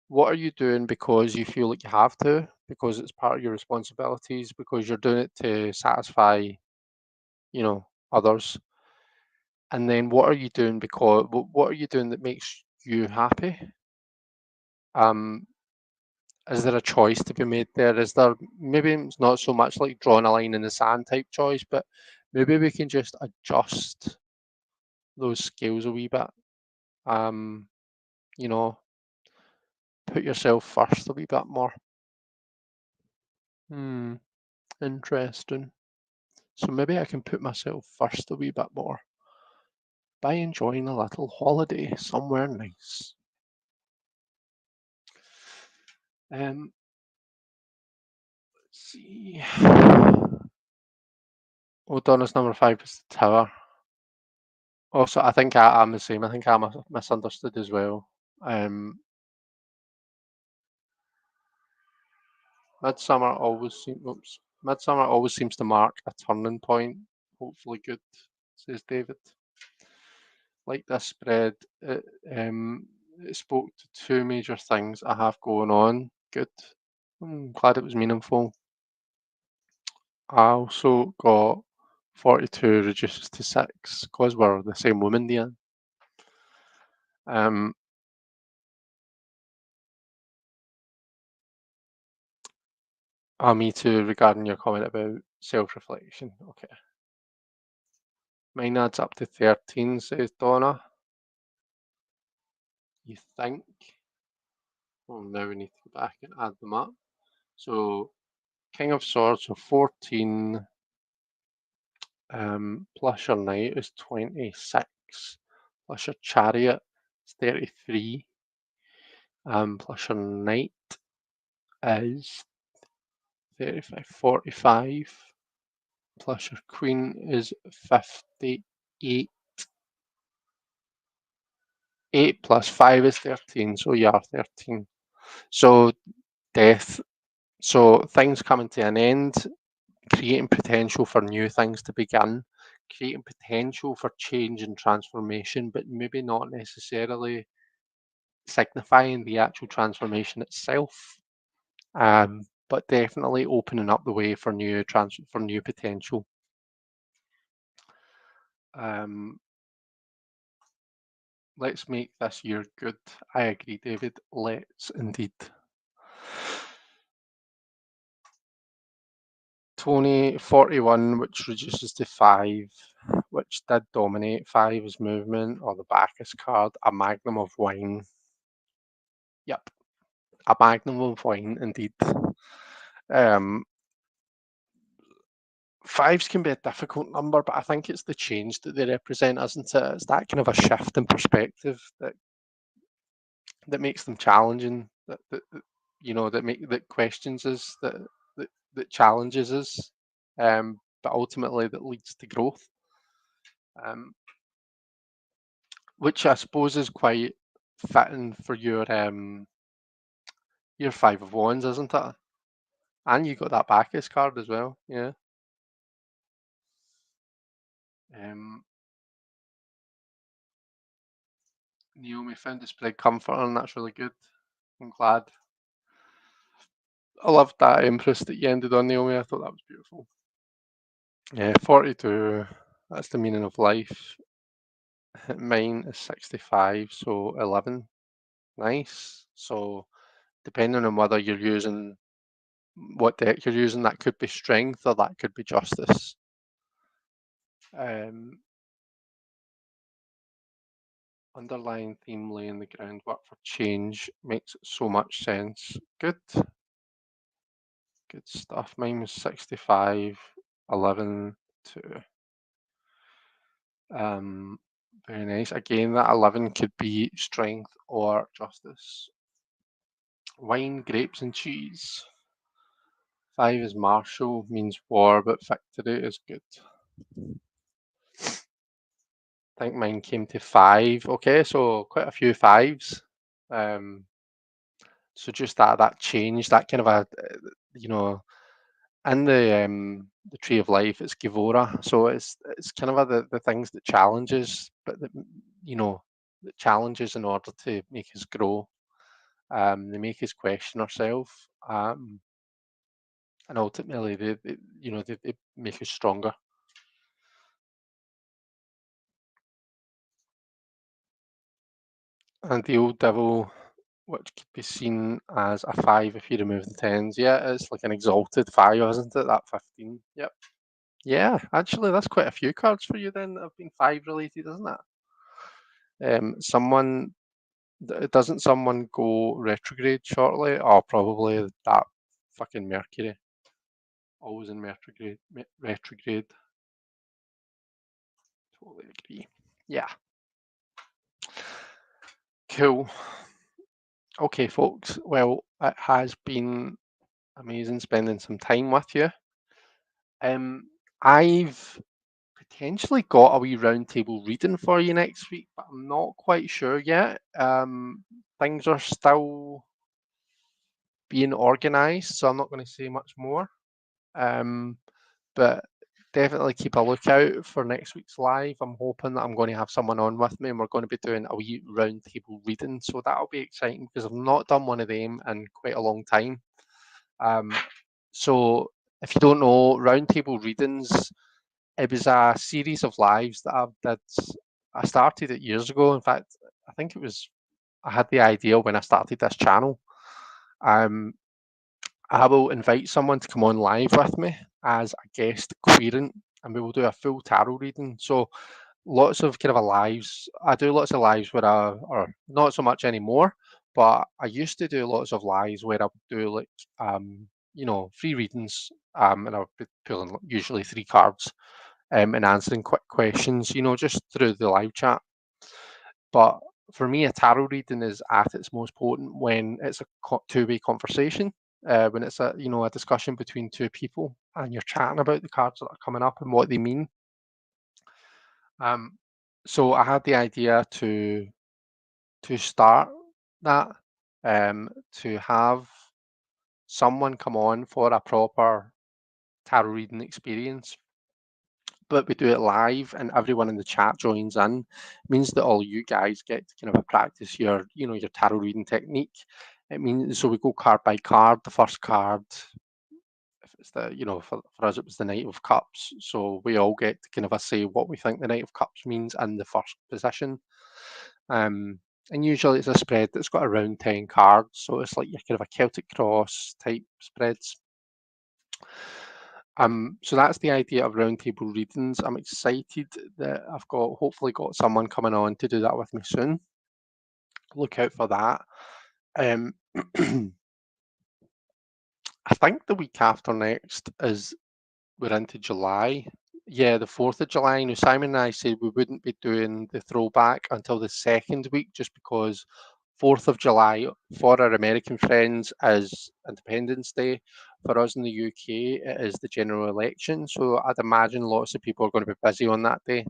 What are you doing because you feel like you have to, because it's part of your responsibilities, because you're doing it to satisfy, others? And then what are you doing what are you doing that makes you happy? Um, is there a choice to be made there? Is there, maybe it's not so much like drawing a line in the sand type choice, but maybe we can just adjust those scales a wee bit. Um, you know, put yourself first a wee bit more. Hmm, interesting. So maybe I can put myself first a wee bit more by enjoying a little holiday somewhere nice. Let's see. Oh, Donna's number 5 is the tower. Also, I think I'm the same. I think I'm misunderstood as well. Midsummer Midsummer always seems to mark a turning point. Hopefully good, says David. Like this spread, it spoke to two major things I have going on. Good. I'm glad it was meaningful. I also got 42 reduces to 6 because we're the same woman, Dean. Um, me too, regarding your comment about self-reflection. Okay. Mine adds up to 13, says Donna. You think? Well, now we need to go back and add them up. So, King of Swords, so 14, plus your Knight is 26, plus your Chariot is 33, plus your Knight is 35, 45, plus your Queen is 58. 8 plus 5 is 13, so you are 13. So, death. So, things coming to an end, creating potential for new things to begin, creating potential for change and transformation, but maybe not necessarily signifying the actual transformation itself. But definitely opening up the way for new potential. Um, let's make this year good. I agree, David. Let's indeed. Tony 41, which reduces to 5, which did dominate. 5 is movement, or the Bacchus card, a magnum of wine. Yep, a magnum of wine, indeed. Um, Fives can be a difficult number, but I think it's the change that they represent, isn't it? It's that kind of a shift in perspective that makes them challenging, that questions us, that challenges us, but ultimately that leads to growth. Which I suppose is quite fitting for your Five of Wands, isn't it? And you got that Bacchus card as well, yeah. Um, Naomi found the spread comforting, and that's really good. I'm glad. I loved that Empress that you ended on, Naomi. I thought that was beautiful. Yeah, 42. That's the meaning of life. Mine is 65, so 11. Nice. So depending on whether you're using what deck you're using, that could be strength or that could be justice. Underlying theme laying the groundwork for change makes so much sense. Good. Good stuff. Mine was 65, 11, 2. Very nice. Again, that 11 could be strength or justice. Wine, grapes, and cheese. 5 is martial, means war, but victory is good. I think mine came to 5. Okay, so quite a few 5s. So just that change, that kind of you know, in the Tree of Life, it's Givora, so it's kind of the things that challenges, but that challenges in order to make us grow. They make us question ourselves, and ultimately they make us stronger. And the old devil, which could be seen as a 5 if you remove the tens. Yeah, it's like an exalted 5, isn't it? That 15. Yep. Yeah, actually, that's quite a few cards for you then that have been 5 related, isn't it? Doesn't someone go retrograde shortly? Oh, probably that fucking Mercury. Always in retrograde. Retrograde. Totally agree. Yeah. Cool. Okay, folks. Well, it has been amazing spending some time with you. I've potentially got a wee roundtable reading for you next week, but I'm not quite sure yet. Things are still being organised, so I'm not going to say much more. But definitely keep a lookout for next week's live. I'm hoping that I'm going to have someone on with me, and we're going to be doing a wee roundtable reading, so that'll be exciting because I've not done one of them in quite a long time. Um, so if you don't know, roundtable readings, it was a series of lives that I started it years ago. In fact, I think I had the idea when I started this channel. Um, I will invite someone to come on live with me as a guest querent, and we will do a full tarot reading. So lots of kind of a lives. I do lots of lives where or not so much anymore, but I used to do lots of lives where I would do like, free readings, and I would be pulling usually three cards, and answering quick questions, just through the live chat. But for me, a tarot reading is at its most potent when it's a two-way conversation, when it's a discussion between two people and you're chatting about the cards that are coming up and what they mean. Um, so I had the idea to start that, to have someone come on for a proper tarot reading experience, but we do it live and everyone in the chat joins in. It means that all you guys get to kind of practice your tarot reading technique. It means so we go card by card. The first card, if it's for us it was the Knight of Cups. So we all get to kind of say what we think the Knight of Cups means in the first position. And usually it's a spread that's got around 10 cards. So it's like your kind of a Celtic cross type spreads. So that's the idea of roundtable readings. I'm excited that I've hopefully got someone coming on to do that with me soon. Look out for that. Um, I think the week after next we're into July. Yeah, the 4th of July. Now, Simon and I said we wouldn't be doing the throwback until the second week just because 4th of July for our American friends is Independence Day. For us in the UK, it is the general election. So I'd imagine lots of people are going to be busy on that day.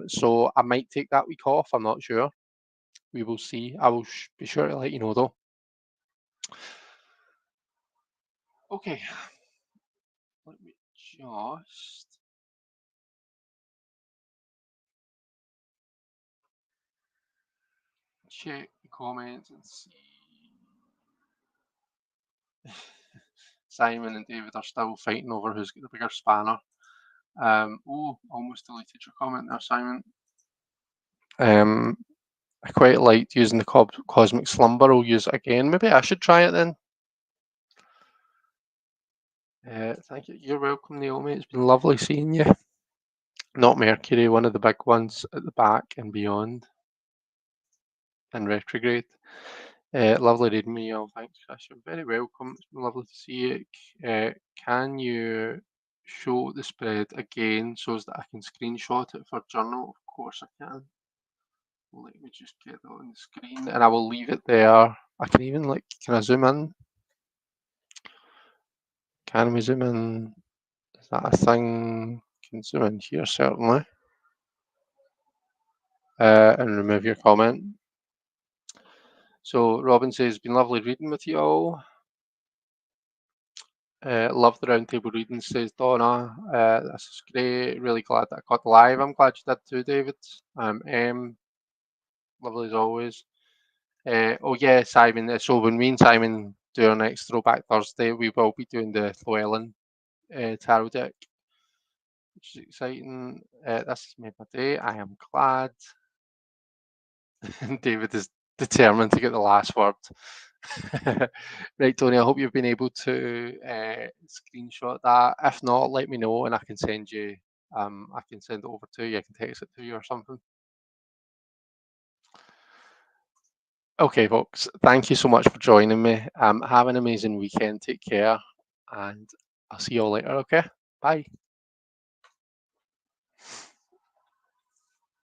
So I might take that week off. I'm not sure. We will see. I will be sure to let you know though. Okay. Let me just check the comments and see. Simon and David are still fighting over who's got the bigger spanner. Almost deleted your comment there, Simon. I quite liked using the Cosmic Slumber. I'll use it again. Maybe I should try it then. Thank you. You're welcome, Naomi. It's been lovely seeing you. Not Mercury, one of the big ones at the back and beyond in retrograde. Lovely reading me all. Thanks, Chris. You're very welcome. It's been lovely to see you. Can you show the spread again so that I can screenshot it for journal? Of course I can. Let me just get it on the screen and I will leave it there. I can even can I zoom in? Can we zoom in? Is that a thing? Can zoom in here certainly. And remove your comment. So Robin says, been lovely reading with you all. Love the roundtable reading, says Donna. This is great. Really glad that I got live. I'm glad you did too, David. Lovely as always. Oh yeah, Simon. So when me and Simon do our next Throwback Thursday, we will be doing the Llewellyn tarot deck, which is exciting. This has made my day. I am glad. David is determined to get the last word. Right, Tony, I hope you've been able to screenshot that. If not, let me know and I can send you. I can send it over to you. I can text it to you or something. Okay, folks. Thank you so much for joining me. Have an amazing weekend. Take care, and I'll see you all later. Okay, bye.